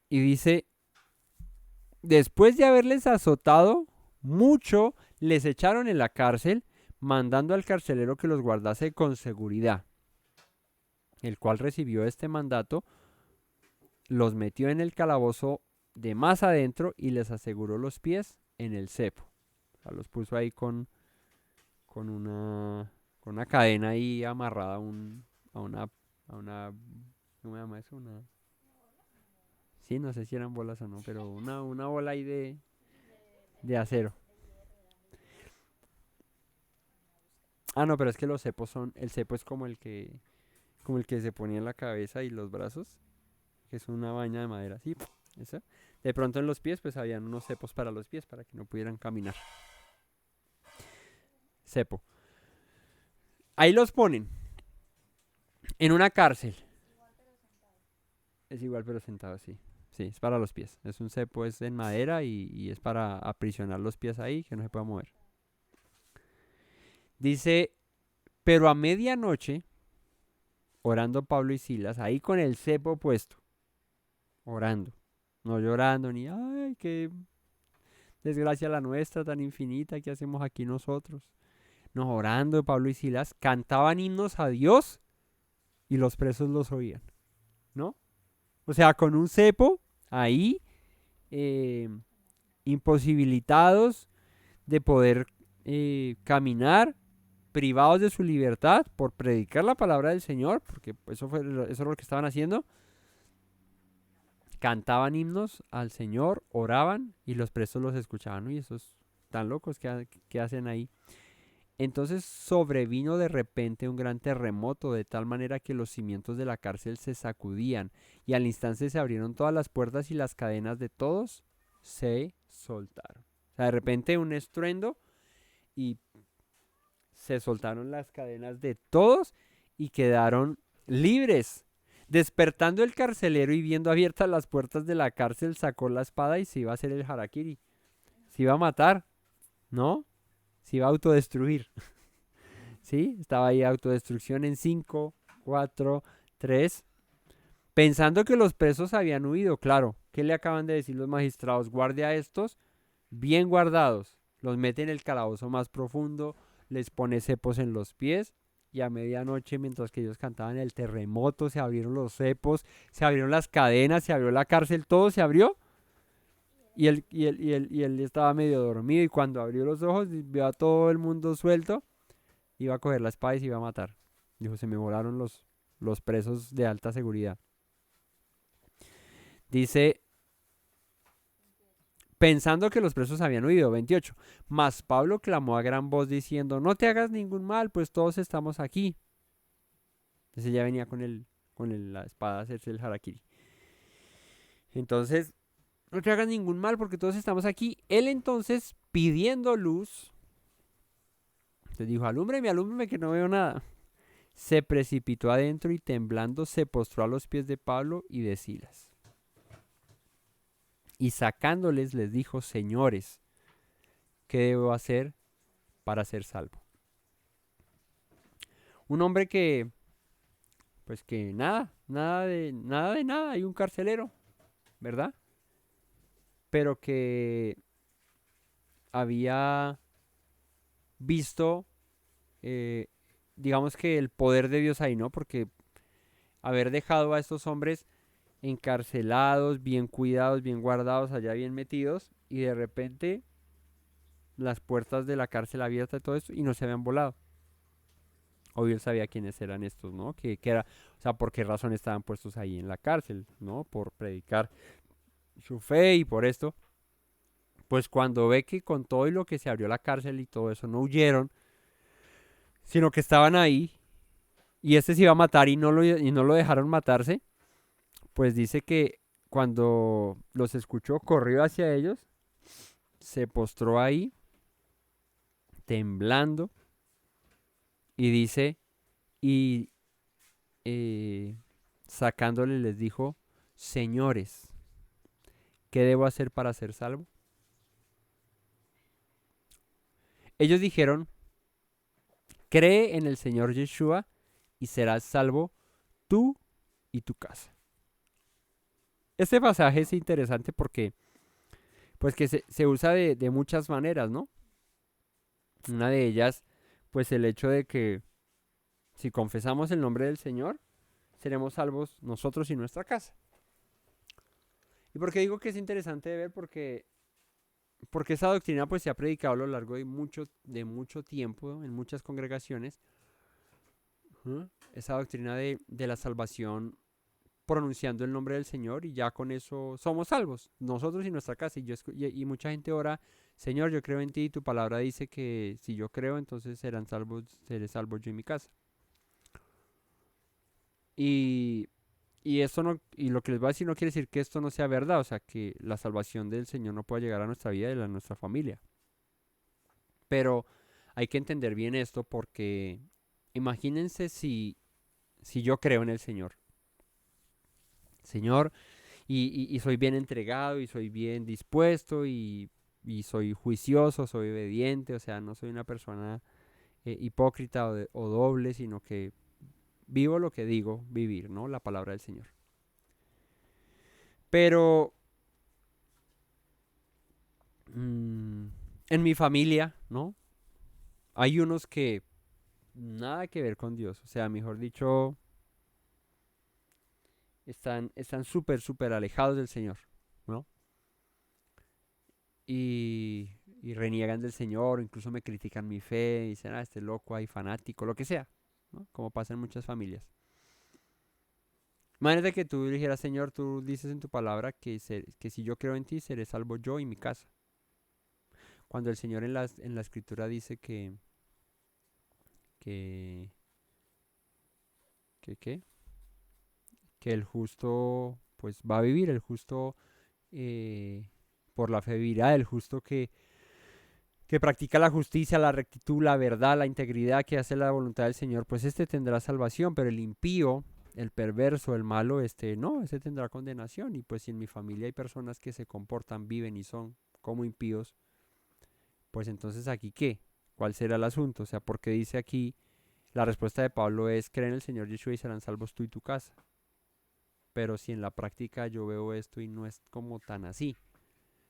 Y dice, después de haberles azotado mucho, les echaron en la cárcel, mandando al carcelero que los guardase con seguridad, el cual recibió este mandato, los metió en el calabozo de más adentro y les aseguró los pies en el cepo. O sea, los puso ahí con una cadena ahí amarrada a una, ¿cómo se llama eso? Sí, no sé si eran bolas o no, pero una bola ahí de acero. No, pero es que los cepos el cepo es como el que se ponía en la cabeza y los brazos, que es una vaina de madera, así, esa. De pronto en los pies, pues habían unos cepos para los pies, para que no pudieran caminar. Cepo. Ahí los ponen, en una cárcel. Es igual pero sentado, sí. Sí, es para los pies. Es un cepo, es en madera y es para aprisionar los pies ahí, que no se pueda mover. Dice, pero a medianoche, orando Pablo y Silas, ahí con el cepo puesto, orando, no llorando ni, ay, qué desgracia la nuestra tan infinita, ¿qué hacemos aquí nosotros? No, orando Pablo y Silas, cantaban himnos a Dios y los presos los oían, ¿no? O sea, con un cepo ahí, imposibilitados de poder caminar, privados de su libertad por predicar la palabra del Señor, porque eso es lo que estaban haciendo. Cantaban himnos al Señor, oraban y los presos los escuchaban. Y esos tan locos que hacen ahí. Entonces sobrevino de repente un gran terremoto, de tal manera que los cimientos de la cárcel se sacudían, y al instante se abrieron todas las puertas y las cadenas de todos se soltaron. O sea, de repente un estruendo y se soltaron las cadenas de todos y quedaron libres. Despertando el carcelero y viendo abiertas las puertas de la cárcel, sacó la espada y se iba a hacer el harakiri. Se iba a matar, ¿no? Se iba a autodestruir. ¿Sí? Estaba ahí autodestrucción en 5, 4, 3. Pensando que los presos habían huido, claro. ¿Qué le acaban de decir los magistrados? Guarde a estos bien guardados. Los mete en el calabozo más profundo, les pone cepos en los pies. Y a medianoche, mientras que ellos cantaban el terremoto, se abrieron los cepos, se abrieron las cadenas, se abrió la cárcel, todo se abrió. Y él estaba medio dormido y cuando abrió los ojos vio a todo el mundo suelto, iba a coger la espada y se iba a matar. Dijo, se me volaron los presos de alta seguridad. Dice, pensando que los presos habían huido, 28. Mas Pablo clamó a gran voz diciendo, no te hagas ningún mal, pues todos estamos aquí. Entonces ya venía con la espada a hacerse el harakiri. Entonces, no te hagas ningún mal porque todos estamos aquí. Él entonces, pidiendo luz, te dijo, alúmbreme que no veo nada. Se precipitó adentro y temblando se postró a los pies de Pablo y de Silas. Y sacándoles les dijo, señores, ¿qué debo hacer para ser salvo? Un hombre que, pues que nada de nada, hay un carcelero, ¿verdad? Pero que había visto, digamos que el poder de Dios ahí, ¿no? Porque haber dejado a estos hombres encarcelados, bien cuidados, bien guardados, allá bien metidos, y de repente las puertas de la cárcel abiertas y todo esto, y no se habían volado. Obvio él sabía quiénes eran estos, ¿no? Que era, o sea, por qué razón estaban puestos ahí en la cárcel, ¿no? Por predicar su fe y por esto, pues cuando ve que con todo y lo que se abrió la cárcel y todo eso no huyeron, sino que estaban ahí y este se iba a matar y no lo dejaron matarse, pues dice que cuando los escuchó corrió hacia ellos, se postró ahí temblando y dice, y eh, sacándole les dijo, señores, ¿qué debo hacer para ser salvo? Ellos dijeron, cree en el Señor Yeshua y serás salvo tú y tu casa. Este pasaje es interesante porque pues que se usa de muchas maneras, ¿no? Una de ellas, pues el hecho de que si confesamos el nombre del Señor, seremos salvos nosotros y nuestra casa. ¿Y por qué digo que es interesante de ver? Porque esa doctrina pues se ha predicado a lo largo de mucho tiempo en muchas congregaciones. Esa doctrina de la salvación pronunciando el nombre del Señor y ya con eso somos salvos, nosotros y nuestra casa. Y mucha gente ora, Señor, yo creo en ti y tu palabra dice que si yo creo, entonces seré salvo yo y mi casa. Y, y lo que les voy a decir no quiere decir que esto no sea verdad, o sea, que la salvación del Señor no pueda llegar a nuestra vida y a nuestra familia. Pero hay que entender bien esto porque imagínense si yo creo en el Señor. Señor, y soy bien entregado y soy bien dispuesto y soy juicioso, soy obediente, o sea, no soy una persona hipócrita o doble, sino que vivo lo que digo vivir, ¿no? La palabra del Señor. Pero en mi familia, ¿no? Hay unos que nada que ver con Dios, o sea, mejor dicho, están súper alejados del Señor, ¿no? Y reniegan del Señor, o incluso me critican mi fe, y dicen, este loco ahí, fanático, lo que sea, ¿no? Como pasa en muchas familias. Imagínate que tú dijeras, Señor, tú dices en tu palabra que si yo creo en ti, seré salvo yo y mi casa. Cuando el Señor en la escritura dice que, ¿qué? Que el justo pues va a vivir, el justo eh, por la fe vivirá, el justo que practica la justicia, la rectitud, la verdad, la integridad, que hace la voluntad del Señor, pues este tendrá salvación, pero el impío, el perverso, el malo, no, este tendrá condenación. Y pues si en mi familia hay personas que se comportan, viven y son como impíos, pues entonces aquí ¿qué? ¿Cuál será el asunto? O sea, porque dice aquí, la respuesta de Pablo es, cree en el Señor Yeshua y serán salvos tú y tu casa. Pero si en la práctica yo veo esto y no es como tan así,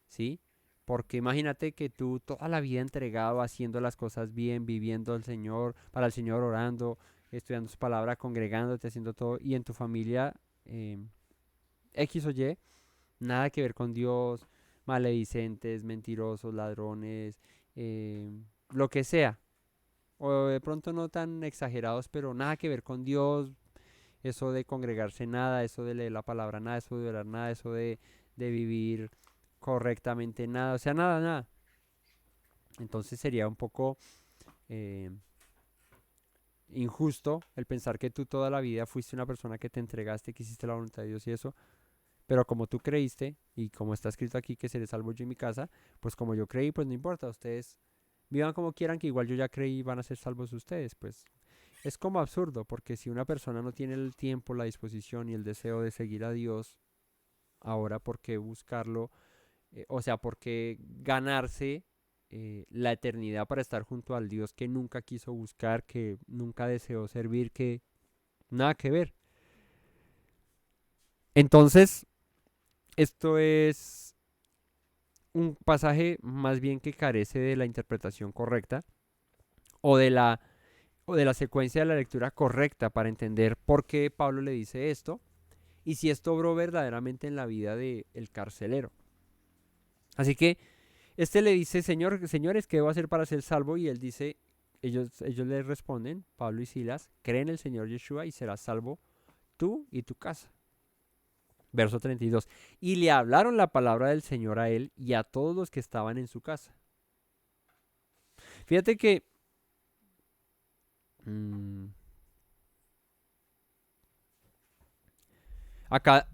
¿sí? Porque imagínate que tú toda la vida entregado, haciendo las cosas bien, viviendo al Señor, para el Señor, orando, estudiando su palabra, congregándote, haciendo todo, y en tu familia X o Y, nada que ver con Dios, maledicentes, mentirosos, ladrones, lo que sea. O de pronto no tan exagerados, pero nada que ver con Dios, eso de congregarse nada, eso de leer la palabra nada, eso de orar nada, eso de vivir correctamente nada, o sea, nada. Entonces sería un poco eh, injusto el pensar que tú toda la vida fuiste una persona que te entregaste, que hiciste la voluntad de Dios y eso, pero como tú creíste y como está escrito aquí que seré salvo yo y mi casa, pues como yo creí, pues no importa, ustedes vivan como quieran, que igual yo ya creí y van a ser salvos ustedes, pues es como absurdo, porque si una persona no tiene el tiempo, la disposición y el deseo de seguir a Dios, ahora, ¿por qué buscarlo? O sea, ¿por qué ganarse la eternidad para estar junto al Dios que nunca quiso buscar, que nunca deseó servir, que nada que ver? Entonces, esto es un pasaje más bien que carece de la interpretación correcta o de la secuencia de la lectura correcta para entender por qué Pablo le dice esto y si esto obró verdaderamente en la vida del carcelero. Así que le dice, señores, ¿qué debo hacer para ser salvo? Y él dice, ellos le responden, Pablo y Silas, cree en el Señor Yeshua y serás salvo tú y tu casa. Verso 32. Y le hablaron la palabra del Señor a él y a todos los que estaban en su casa. Fíjate que acá,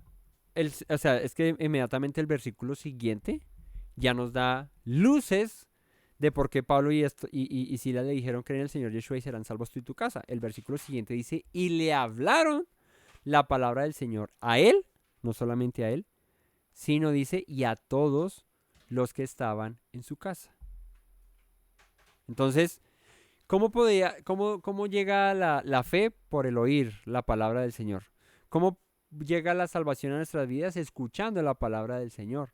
o sea, es que inmediatamente el versículo siguiente ya nos da luces de por qué Pablo y Silas le dijeron creen en el Señor Yeshua y serán salvos tú y tu casa. El versículo siguiente dice, y le hablaron la palabra del Señor a él, no solamente a él, sino dice, y a todos los que estaban en su casa. Entonces, ¿cómo llega la fe? Por el oír la palabra del Señor. ¿Cómo llega la salvación a nuestras vidas? Escuchando la palabra del Señor,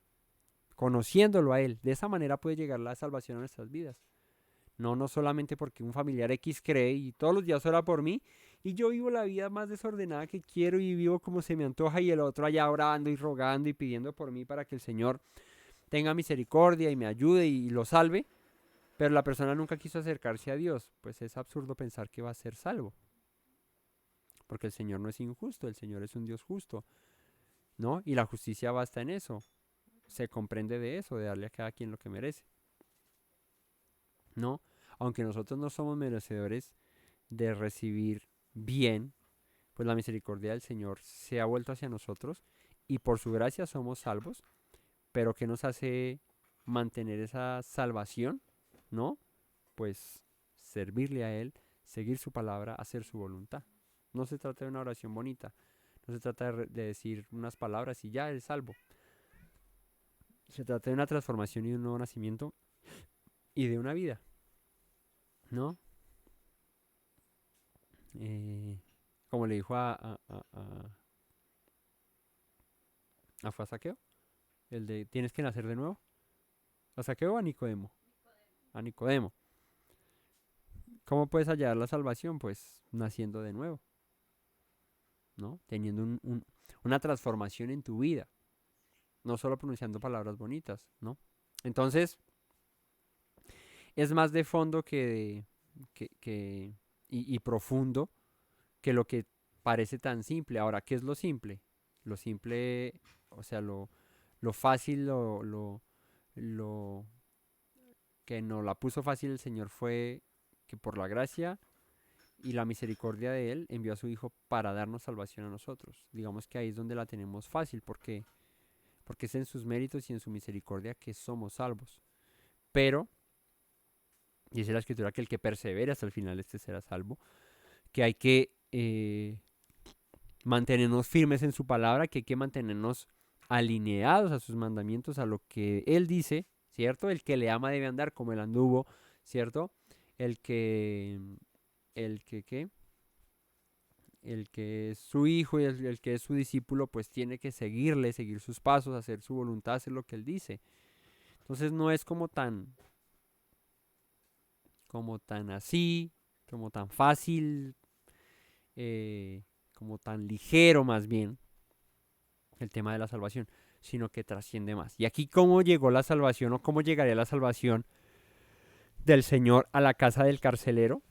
conociéndolo a Él. De esa manera puede llegar la salvación a nuestras vidas. No solamente porque un familiar X cree y todos los días ora por mí y yo vivo la vida más desordenada que quiero y vivo como se me antoja y el otro allá orando y rogando y pidiendo por mí para que el Señor tenga misericordia y me ayude y lo salve, pero la persona nunca quiso acercarse a Dios. Pues es absurdo pensar que va a ser salvo, porque el Señor no es injusto, el Señor es un Dios justo, ¿no? Y la justicia basta en eso, se comprende de eso, de darle a cada quien lo que merece, ¿no? Aunque nosotros no somos merecedores de recibir bien, pues la misericordia del Señor se ha vuelto hacia nosotros y por su gracia somos salvos, pero ¿qué nos hace mantener esa salvación? ¿No? Pues servirle a Él, seguir su palabra, hacer su voluntad. No se trata de una oración bonita, no se trata de decir unas palabras y ya es salvo. Se trata de una transformación y de un nuevo nacimiento y de una vida, ¿no? Como le dijo ¿fue a Saqueo? El de tienes que nacer de nuevo. ¿A Saqueo o a Nicodemo? A Nicodemo. ¿Cómo puedes hallar la salvación? Pues naciendo de nuevo, ¿no? Teniendo una transformación en tu vida. No solo pronunciando palabras bonitas, ¿no? Entonces, es más de fondo y profundo que lo que parece tan simple. Ahora, ¿qué es lo simple? Lo simple, o sea, lo fácil, lo que nos la puso fácil el Señor fue que por la gracia y la misericordia de Él envió a su Hijo para darnos salvación a nosotros. Digamos que ahí es donde la tenemos fácil, porque es en sus méritos y en su misericordia que somos salvos. Pero, dice la Escritura que el que persevere hasta el final, este será salvo, que hay que mantenernos firmes en su palabra, que hay que mantenernos alineados a sus mandamientos, a lo que Él dice, ¿cierto? El que le ama debe andar como Él anduvo, ¿cierto? El que es su hijo y el que es su discípulo, pues tiene que seguirle, seguir sus pasos, hacer su voluntad, hacer lo que Él dice. Entonces no es como tan así, como tan fácil, como tan ligero más bien el tema de la salvación, sino que trasciende más. Y aquí cómo llegó la salvación o cómo llegaría la salvación del Señor a la casa del carcelero,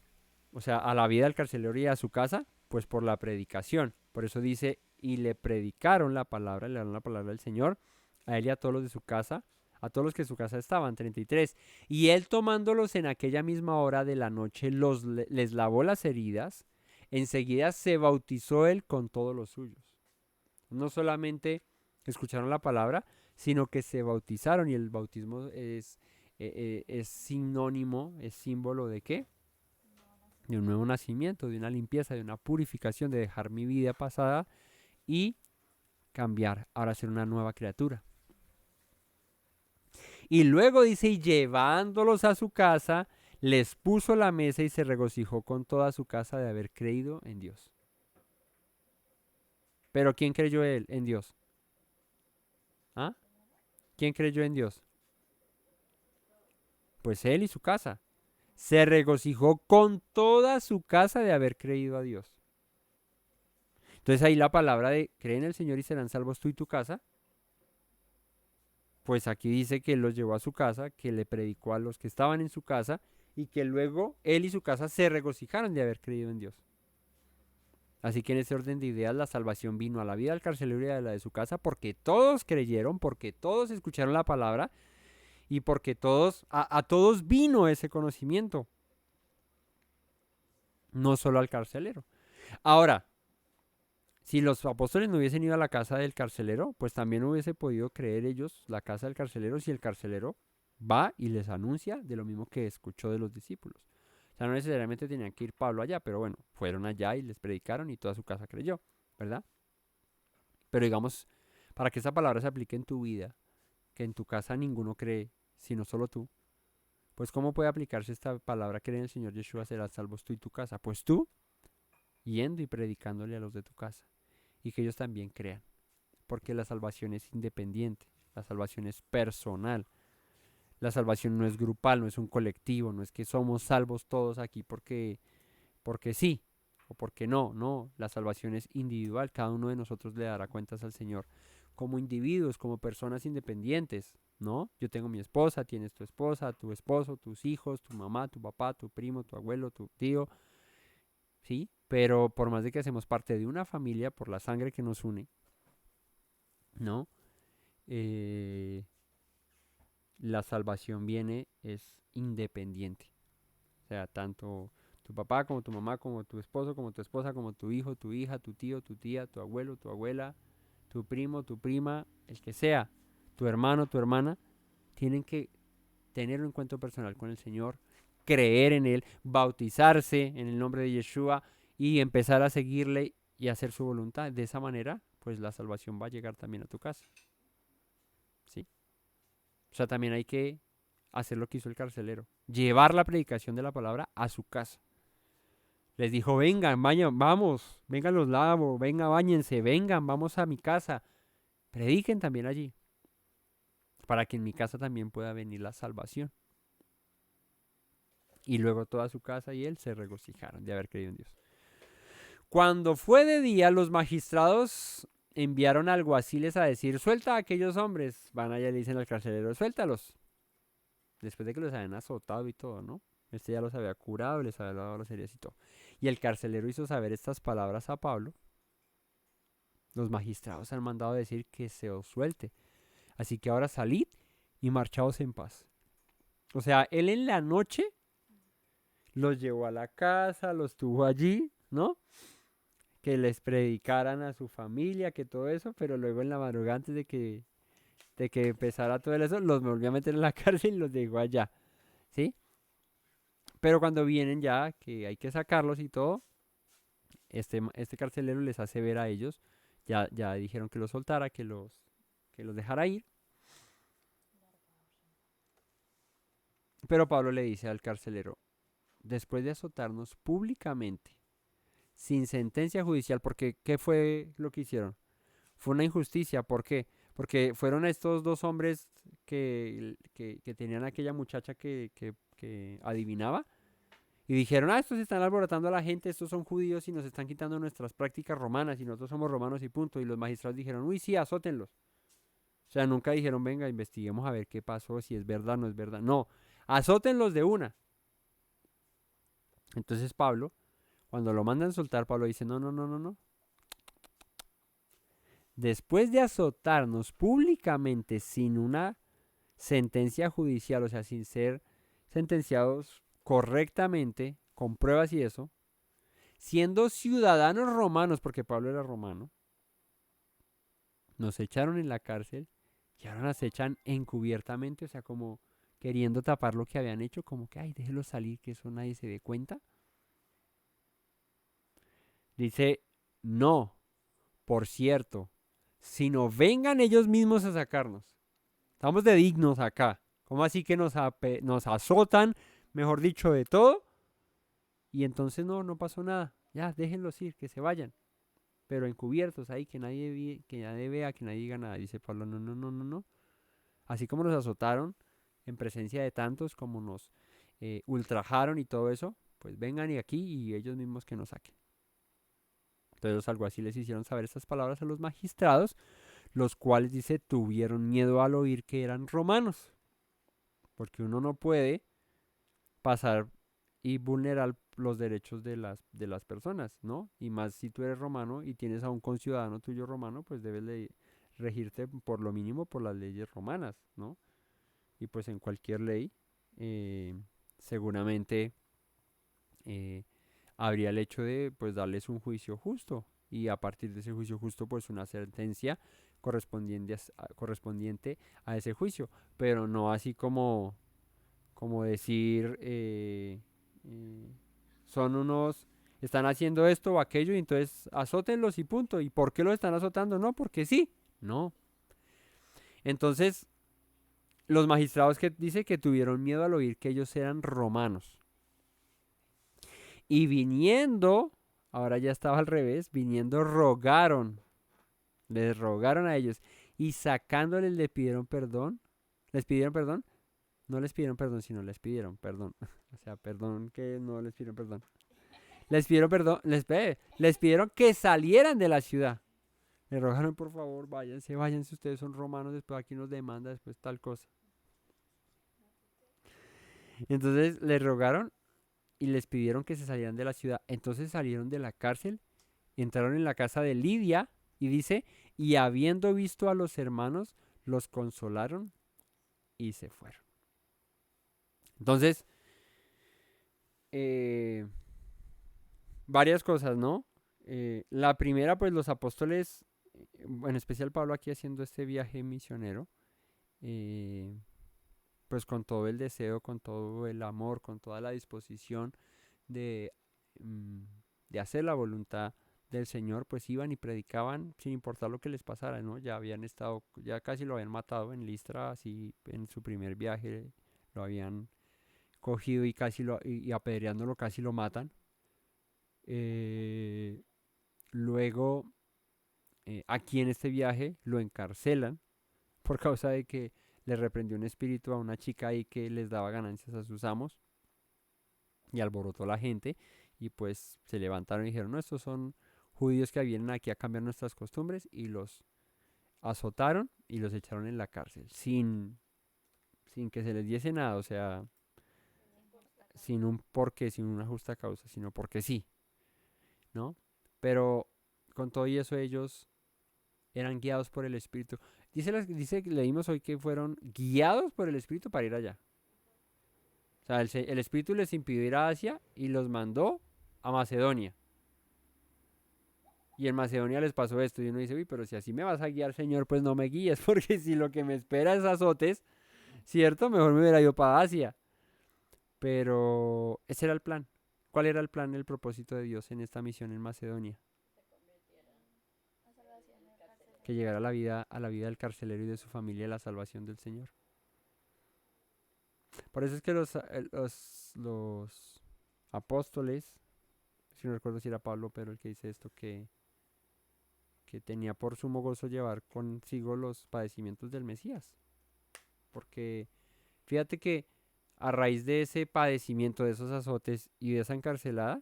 o sea, a la vida del carcelero y a su casa, pues por la predicación. Por eso dice, y le predicaron la palabra, le dieron la palabra del Señor, a él y a todos los de su casa, a todos los que en su casa estaban, 33. Y él tomándolos en aquella misma hora de la noche, les lavó las heridas, enseguida se bautizó él con todos los suyos. No solamente escucharon la palabra, sino que se bautizaron, y el bautismo es sinónimo, es símbolo de ¿qué? De un nuevo nacimiento, de una limpieza, de una purificación, de dejar mi vida pasada y cambiar, ahora ser una nueva criatura. Y luego dice, y llevándolos a su casa, les puso la mesa y se regocijó con toda su casa de haber creído en Dios. Pero ¿quién creyó él en Dios? ¿Ah? ¿Quién creyó en Dios? Pues él y su casa. Se regocijó con toda su casa de haber creído a Dios. Entonces ahí la palabra de cree en el Señor y serán salvos tú y tu casa. Pues aquí dice que él los llevó a su casa, que le predicó a los que estaban en su casa y que luego él y su casa se regocijaron de haber creído en Dios. Así que en ese orden de ideas la salvación vino a la vida del carcelero y a la de su casa porque todos creyeron, porque todos escucharon la palabra y porque a todos vino ese conocimiento, no solo al carcelero. Ahora, si los apóstoles no hubiesen ido a la casa del carcelero, pues también hubiese podido creer ellos la casa del carcelero si el carcelero va y les anuncia de lo mismo que escuchó de los discípulos. O sea, no necesariamente tenían que ir Pablo allá, pero bueno, fueron allá y les predicaron y toda su casa creyó, ¿verdad? Pero digamos, para que esa palabra se aplique en tu vida, que en tu casa ninguno cree, sino solo tú, pues ¿cómo puede aplicarse esta palabra creer en el Señor Yeshua serás salvos tú y tu casa? Pues tú, yendo y predicándole a los de tu casa, y que ellos también crean, porque la salvación es independiente, la salvación es personal. La salvación no es grupal, no es un colectivo, no es que somos salvos todos aquí porque sí o porque no, no, la salvación es individual, cada uno de nosotros le dará cuentas al Señor como individuos, como personas independientes, ¿no? Yo tengo mi esposa, tienes tu esposa, tu esposo, tus hijos, tu mamá, tu papá, tu primo, tu abuelo, tu tío, ¿sí? Pero por más de que hacemos parte de una familia por la sangre que nos une, ¿no? La salvación viene, es independiente. O sea, tanto tu papá como tu mamá, como tu esposo, como tu esposa, como tu hijo, tu hija, tu tío, tu tía, tu abuelo, tu abuela, tu primo, tu prima, el que sea, tu hermano, tu hermana, tienen que tener un encuentro personal con el Señor, creer en Él, bautizarse en el nombre de Yeshua y empezar a seguirle y hacer su voluntad. De esa manera, pues la salvación va a llegar también a tu casa. ¿Sí? O sea, también hay que hacer lo que hizo el carcelero, llevar la predicación de la palabra a su casa. Les dijo, vengan, vamos, vengan los lavos, vengan, báñense, vengan, vamos a mi casa. Prediquen también allí, para que en mi casa también pueda venir la salvación. Y luego toda su casa y él se regocijaron de haber creído en Dios. Cuando fue de día, los magistrados enviaron alguaciles a decir, suelta a aquellos hombres. Van allá y le dicen al carcelero, suéltalos. Después de que los habían azotado y todo, ¿no? Este ya los había curado, les había dado las heridas y todo. Y el carcelero hizo saber estas palabras a Pablo. Los magistrados han mandado decir que se os suelte. Así que ahora salid y marchaos en paz. O sea, él en la noche los llevó a la casa, los tuvo allí, ¿no? Que les predicaran a su familia, que todo eso, pero luego en la madrugada antes de que empezara todo eso, los volvió a meter en la cárcel y los dejó allá, ¿sí? Pero cuando vienen ya, que hay que sacarlos y todo, este carcelero les hace ver a ellos, ya dijeron que los soltara, que los dejara ir. Pero Pablo le dice al carcelero, después de azotarnos públicamente, sin sentencia judicial, porque ¿qué fue lo que hicieron? Fue una injusticia, ¿por qué? Porque fueron estos dos hombres que tenían aquella muchacha que adivinaba y dijeron, estos están alborotando a la gente, estos son judíos y nos están quitando nuestras prácticas romanas y nosotros somos romanos y punto. Y los magistrados dijeron, uy, sí, azótenlos. O sea, nunca dijeron, venga, investiguemos a ver qué pasó, si es verdad o no es verdad. No, azótenlos de una. Entonces Pablo, cuando lo mandan soltar, Pablo dice, no, no, no, no, no. Después de azotarnos públicamente sin una sentencia judicial, o sea, sin ser sentenciados correctamente, con pruebas y eso, siendo ciudadanos romanos, porque Pablo era romano, nos echaron en la cárcel y ahora nos echan encubiertamente, o sea, como queriendo tapar lo que habían hecho, como que, ay, déjelo salir, que eso nadie se dé cuenta. Dice, no, por cierto, sino vengan ellos mismos a sacarnos. Estamos de dignos acá. ¿Cómo así que nos azotan, mejor dicho, de todo? Y entonces no pasó nada. Ya, déjenlos ir, que se vayan. Pero encubiertos ahí, que nadie vea, que nadie diga nada. Dice Pablo, no, no, no, no, no. Así como nos azotaron en presencia de tantos, como nos ultrajaron y todo eso, pues vengan y aquí y ellos mismos que nos saquen. Entonces los alguaciles hicieron saber estas palabras a los magistrados, los cuales, dice, tuvieron miedo al oír que eran romanos. Porque uno no puede pasar y los derechos de las personas, ¿no? Y más si tú eres romano y tienes a un conciudadano tuyo romano, pues debes de regirte por lo mínimo por las leyes romanas, ¿no? Y pues en cualquier ley, eh, seguramente eh, habría el hecho de pues darles un juicio justo y a partir de ese juicio justo pues una sentencia correspondiente a ese juicio, pero no así como decir eh, son unos están haciendo esto o aquello y entonces azótenlos y punto. ¿Y por qué los están azotando? No, porque sí. No. Entonces, los magistrados que dice que tuvieron miedo al oír que ellos eran romanos. Y viniendo, ahora ya estaba al revés, viniendo rogaron, les rogaron a ellos y sacándoles les pidieron perdón, no les pidieron perdón, sino les pidieron perdón. O sea, perdón que no les pidieron perdón. Les pidieron perdón, les pidieron que salieran de la ciudad. Les rogaron, por favor, váyanse, váyanse, ustedes son romanos, después aquí nos demanda, después tal cosa. Entonces les rogaron y les pidieron que se salieran de la ciudad. Entonces salieron de la cárcel, entraron en la casa de Lidia y dice, y habiendo visto a los hermanos, los consolaron y se fueron. Entonces, eh, varias cosas, ¿no? La primera, pues los apóstoles, en especial Pablo aquí haciendo este viaje misionero, eh, pues con todo el deseo, con todo el amor, con toda la disposición de, mm, de hacer la voluntad del Señor, pues iban y predicaban sin importar lo que les pasara, ¿no? Ya habían estado, ya casi lo habían matado en Listra, así en su primer viaje lo habían cogido y casi y apedreándolo casi lo matan. Eh, luego, aquí en este viaje lo encarcelan por causa de que le reprendió un espíritu a una chica ahí que les daba ganancias a sus amos y alborotó la gente y pues se levantaron y dijeron, no, estos son judíos que vienen aquí a cambiar nuestras costumbres y los azotaron y los echaron en la cárcel sin que se les diese nada, o sea, sin un porqué, sin una justa causa, sino porque sí, ¿no? Pero con todo y eso ellos eran guiados por el Espíritu. Leímos hoy que fueron guiados por el Espíritu para ir allá. O sea, el Espíritu les impidió ir a Asia y los mandó a Macedonia. Y en Macedonia les pasó esto. Y uno dice, uy, pero si así me vas a guiar, Señor, pues no me guíes. Porque si lo que me espera es azotes, ¿cierto? Mejor me hubiera ido para Asia. Pero ese era el plan. ¿Cuál era el plan, el propósito de Dios en esta misión en Macedonia? Que llegara a la vida del carcelero y de su familia la salvación del Señor. Por eso es que los apóstoles, si no recuerdo si era Pablo, pero el que dice esto, que tenía por sumo gozo llevar consigo los padecimientos del Mesías. Porque fíjate que a raíz de ese padecimiento, de esos azotes y de esa encarcelada,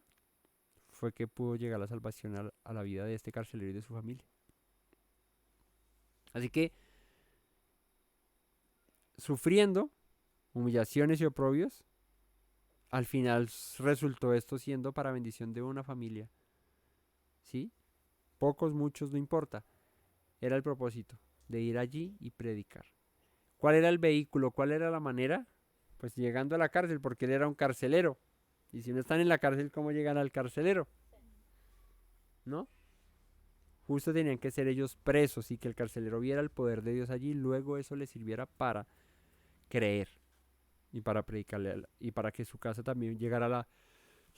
fue que pudo llegar la salvación a la vida de este carcelero y de su familia. Así que, sufriendo humillaciones y oprobios, al final resultó esto siendo para bendición de una familia. ¿Sí? Pocos, muchos, no importa. Era el propósito de ir allí y predicar. ¿Cuál era el vehículo? ¿Cuál era la manera? Pues llegando a la cárcel, porque él era un carcelero. Y si no están en la cárcel, ¿cómo llegan al carcelero? ¿No? Justo tenían que ser ellos presos y que el carcelero viera el poder de Dios allí y luego eso les sirviera para creer y para predicarle y para que su casa también llegara a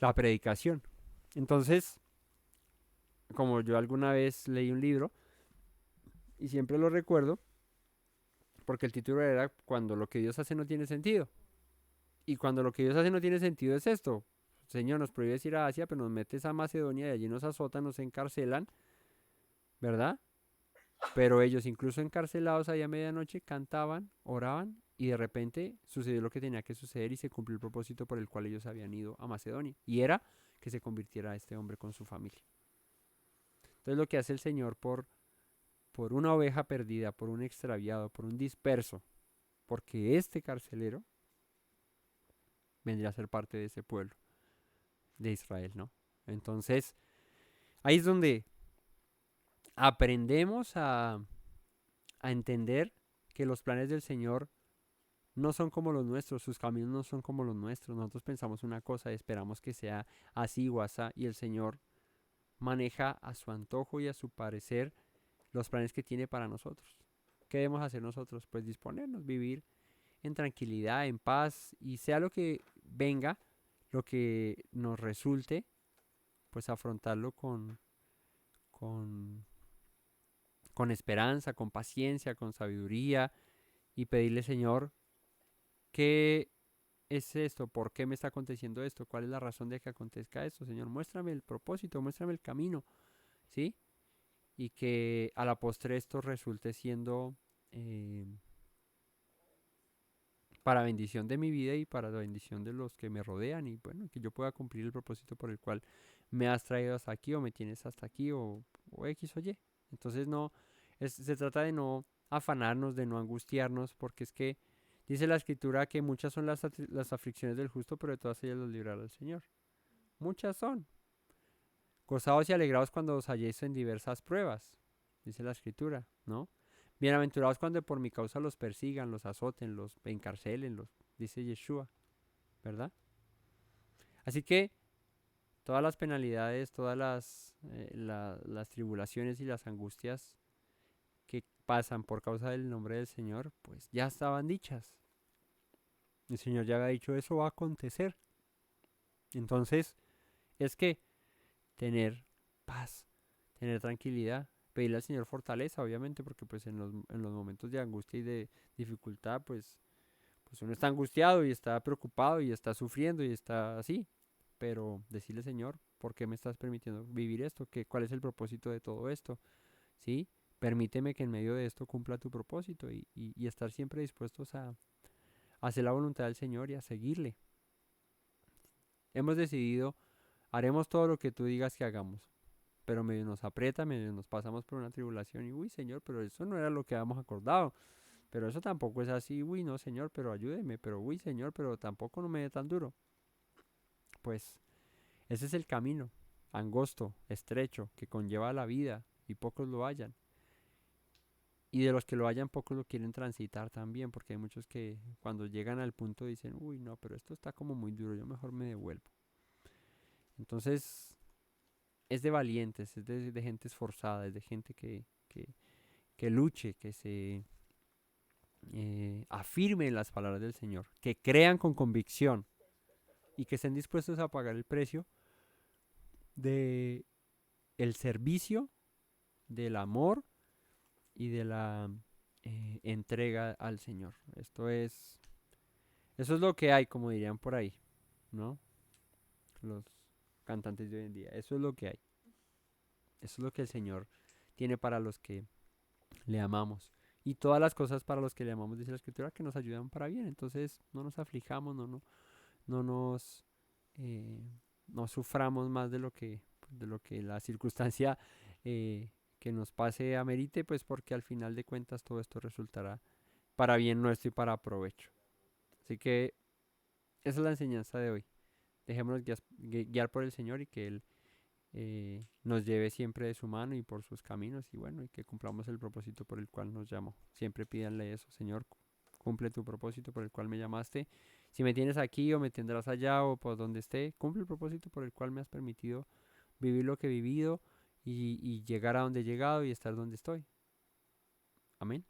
la predicación. Entonces, como yo alguna vez leí un libro y siempre lo recuerdo, porque el título era Cuando lo que Dios hace no tiene sentido. Y cuando lo que Dios hace no tiene sentido es esto. Señor, nos prohíbes ir a Asia, pero nos metes a Macedonia y allí nos azotan, nos encarcelan, ¿verdad? Pero ellos, incluso encarcelados ahí a medianoche, cantaban, oraban y de repente sucedió lo que tenía que suceder y se cumplió el propósito por el cual ellos habían ido a Macedonia. Y era que se convirtiera este hombre con su familia. Entonces lo que hace el Señor por una oveja perdida, por un extraviado, por un disperso, porque este carcelero vendría a ser parte de ese pueblo. de Israel, ¿no? Entonces, ahí es donde aprendemos a entender que los planes del Señor no son como los nuestros, sus caminos no son como los nuestros. Nosotros pensamos una cosa y esperamos que sea así o asá, y el Señor maneja a su antojo y a su parecer los planes que tiene para nosotros. ¿Qué debemos hacer nosotros? Pues disponernos, vivir en tranquilidad, en paz, y sea lo que venga, lo que nos resulte, pues afrontarlo con, con esperanza, con paciencia, con sabiduría, y pedirle, Señor, ¿qué es esto? ¿Por qué me está aconteciendo esto? ¿Cuál es la razón de que acontezca esto? Señor, muéstrame el propósito, muéstrame el camino, ¿sí? Y que a la postre esto resulte siendo eh, para bendición de mi vida y para la bendición de los que me rodean, y bueno, que yo pueda cumplir el propósito por el cual me has traído hasta aquí o me tienes hasta aquí o X o Y. Entonces no, se trata de no afanarnos, de no angustiarnos, porque es que dice la escritura que muchas son las aflicciones del justo, pero de todas ellas los librará el Señor. Muchas son. Gozaos y alegraos cuando os halléis en diversas pruebas, dice la escritura, ¿no? Bienaventurados cuando por mi causa los persigan, los azoten, los encarcelen, dice Yeshua, ¿verdad? Así que todas las penalidades, todas las tribulaciones y las angustias que pasan por causa del nombre del Señor, pues ya estaban dichas. El Señor ya había dicho, eso va a acontecer. Entonces, es que tener paz, tener tranquilidad, pedirle al Señor fortaleza, obviamente, porque pues en los momentos de angustia y de dificultad, pues uno está angustiado y está preocupado y está sufriendo y está así. Pero decirle, Señor, ¿por qué me estás permitiendo vivir esto? ¿Cuál es el propósito de todo esto? ¿Sí? Permíteme que en medio de esto cumpla tu propósito y estar siempre dispuestos a hacer la voluntad del Señor y a seguirle. Hemos decidido, haremos todo lo que tú digas que hagamos, pero medio nos aprieta, medio nos pasamos por una tribulación y, uy, Señor, pero eso no era lo que habíamos acordado, pero eso tampoco es así, uy, no, Señor, pero ayúdeme, pero, uy, Señor, pero tampoco no me dé tan duro. Pues ese es el camino, angosto, estrecho, que conlleva la vida y pocos lo hallan. Y de los que lo hallan, pocos lo quieren transitar también, porque hay muchos que cuando llegan al punto dicen, uy, no, pero esto está como muy duro, yo mejor me devuelvo. Entonces, es de valientes, es de gente esforzada, es de gente que luche, que se afirme en las palabras del Señor, que crean con convicción y que estén dispuestos a pagar el precio de el servicio, del amor y de la entrega al Señor. Eso es lo que hay, como dirían por ahí, ¿no? Los cantantes de hoy en día. Eso es lo que hay. Eso es lo que el Señor tiene para los que le amamos. Y todas las cosas para los que le amamos, dice la Escritura, que nos ayudan para bien. Entonces, no nos aflijamos, no nos no suframos más de lo que la circunstancia que nos pase amerite, pues porque al final de cuentas todo esto resultará para bien nuestro y para provecho. Así que esa es la enseñanza de hoy. Dejémonos guiar por el Señor y que Él nos lleve siempre de su mano y por sus caminos, y bueno, y que cumplamos el propósito por el cual nos llamó. Siempre pídanle eso, Señor, cumple tu propósito por el cual me llamaste. Si me tienes aquí o me tendrás allá o por donde esté, cumple el propósito por el cual me has permitido vivir lo que he vivido y llegar a donde he llegado y estar donde estoy. Amén.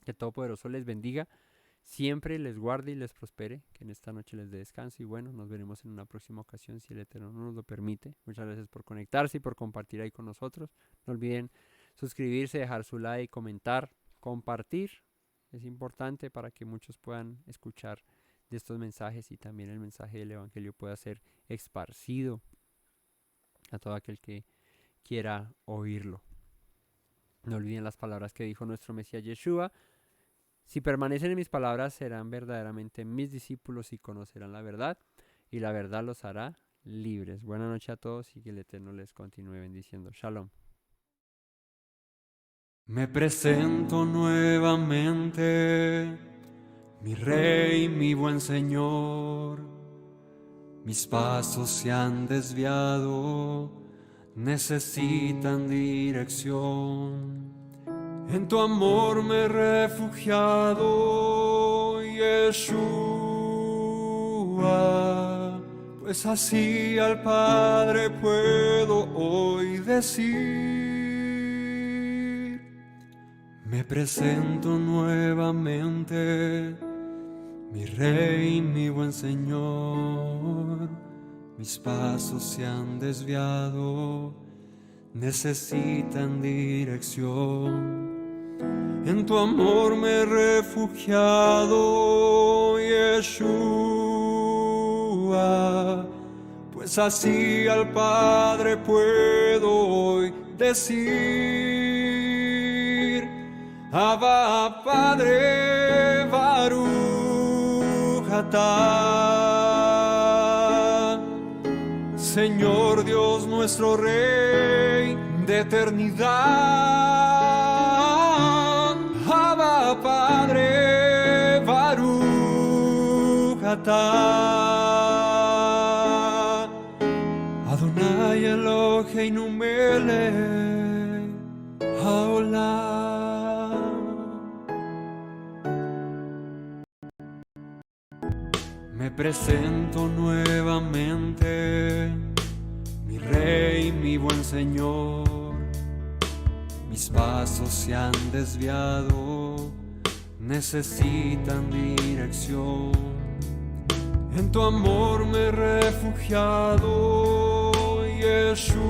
Que Todopoderoso les bendiga, siempre les guarde y les prospere, que en esta noche les dé descanso y bueno, nos veremos en una próxima ocasión si el Eterno nos lo permite. Muchas gracias por conectarse y por compartir ahí con nosotros. No olviden suscribirse, dejar su like, comentar, compartir. Es importante para que muchos puedan escuchar de estos mensajes y también el mensaje del Evangelio pueda ser esparcido a todo aquel que quiera oírlo. No olviden las palabras que dijo nuestro Mesías Yeshua. Si permanecen en mis palabras, serán verdaderamente mis discípulos y conocerán la verdad, y la verdad los hará libres. Buenas noches a todos y que el Eterno les continúe bendiciendo. Shalom. Me presento nuevamente, mi Rey, mi buen Señor. mis pasos se han desviado, necesitan dirección. En tu amor me he refugiado, Yeshua, pues así al Padre puedo hoy decir: me presento nuevamente, mi Rey, mi buen Señor. Mis pasos se han desviado, necesitan dirección. En tu amor me he refugiado, Yeshua, pues así al Padre puedo hoy decir: Abba, Padre, Baruch atah. Señor Dios nuestro Rey de eternidad, Abba, Padre, Baruch atah. Adonai Eloheinu melech haolam. Me presento nuevamente, mi Rey, mi buen Señor. Mis pasos se han desviado, necesitan dirección. En tu amor me he refugiado, Yeshua,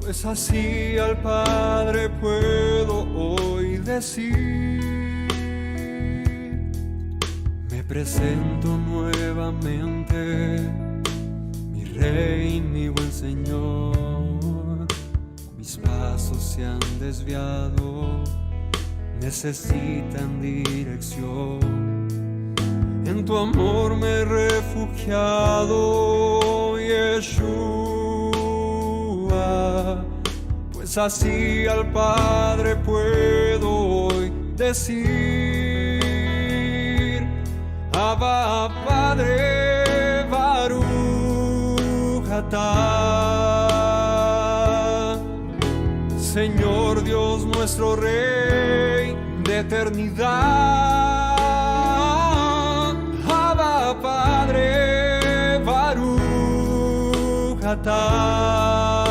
pues así al Padre puedo hoy decir: me presento nuevamente, mi Rey, mi buen Señor. Mis pasos se han desviado, necesitan dirección. En tu amor me he refugiado, Yeshua, pues así al Padre puedo hoy decir: Abba, Padre, Baruch atah. Señor Dios nuestro Rey de eternidad, Abba, Padre, Baruch atah.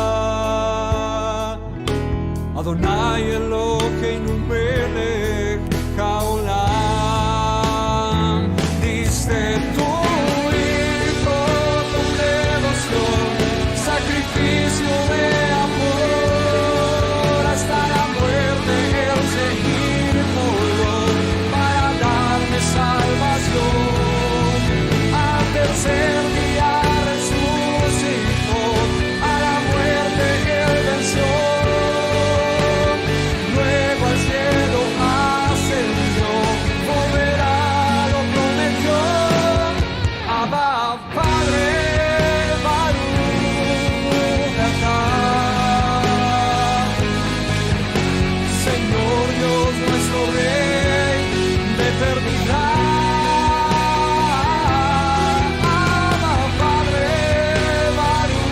Adonai Eloheinu melech haolam. Diste tu Hijo con devoción, sacrificio de amor, hasta la muerte el seguirlo, para darme salvación. Al tercer día resucitó, a la muerte él venció. Luego al cielo ascendió, volverá, lo prometió. Abba, Padre, Baruch atah. Señor Dios nuestro Rey de eternidad, Abba, Padre, Baruch atah.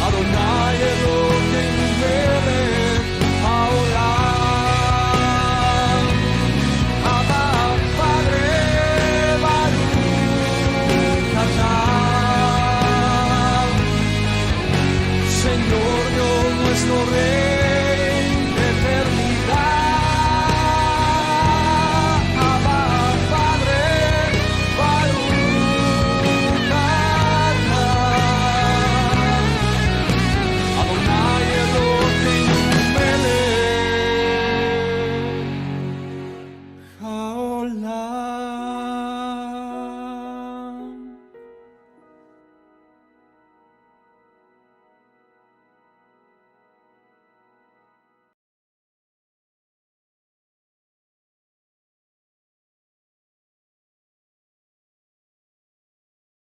Adonai Eloheinu melech haolam. Abba, Padre, Baruch atah. Señor Dios nuestro Rey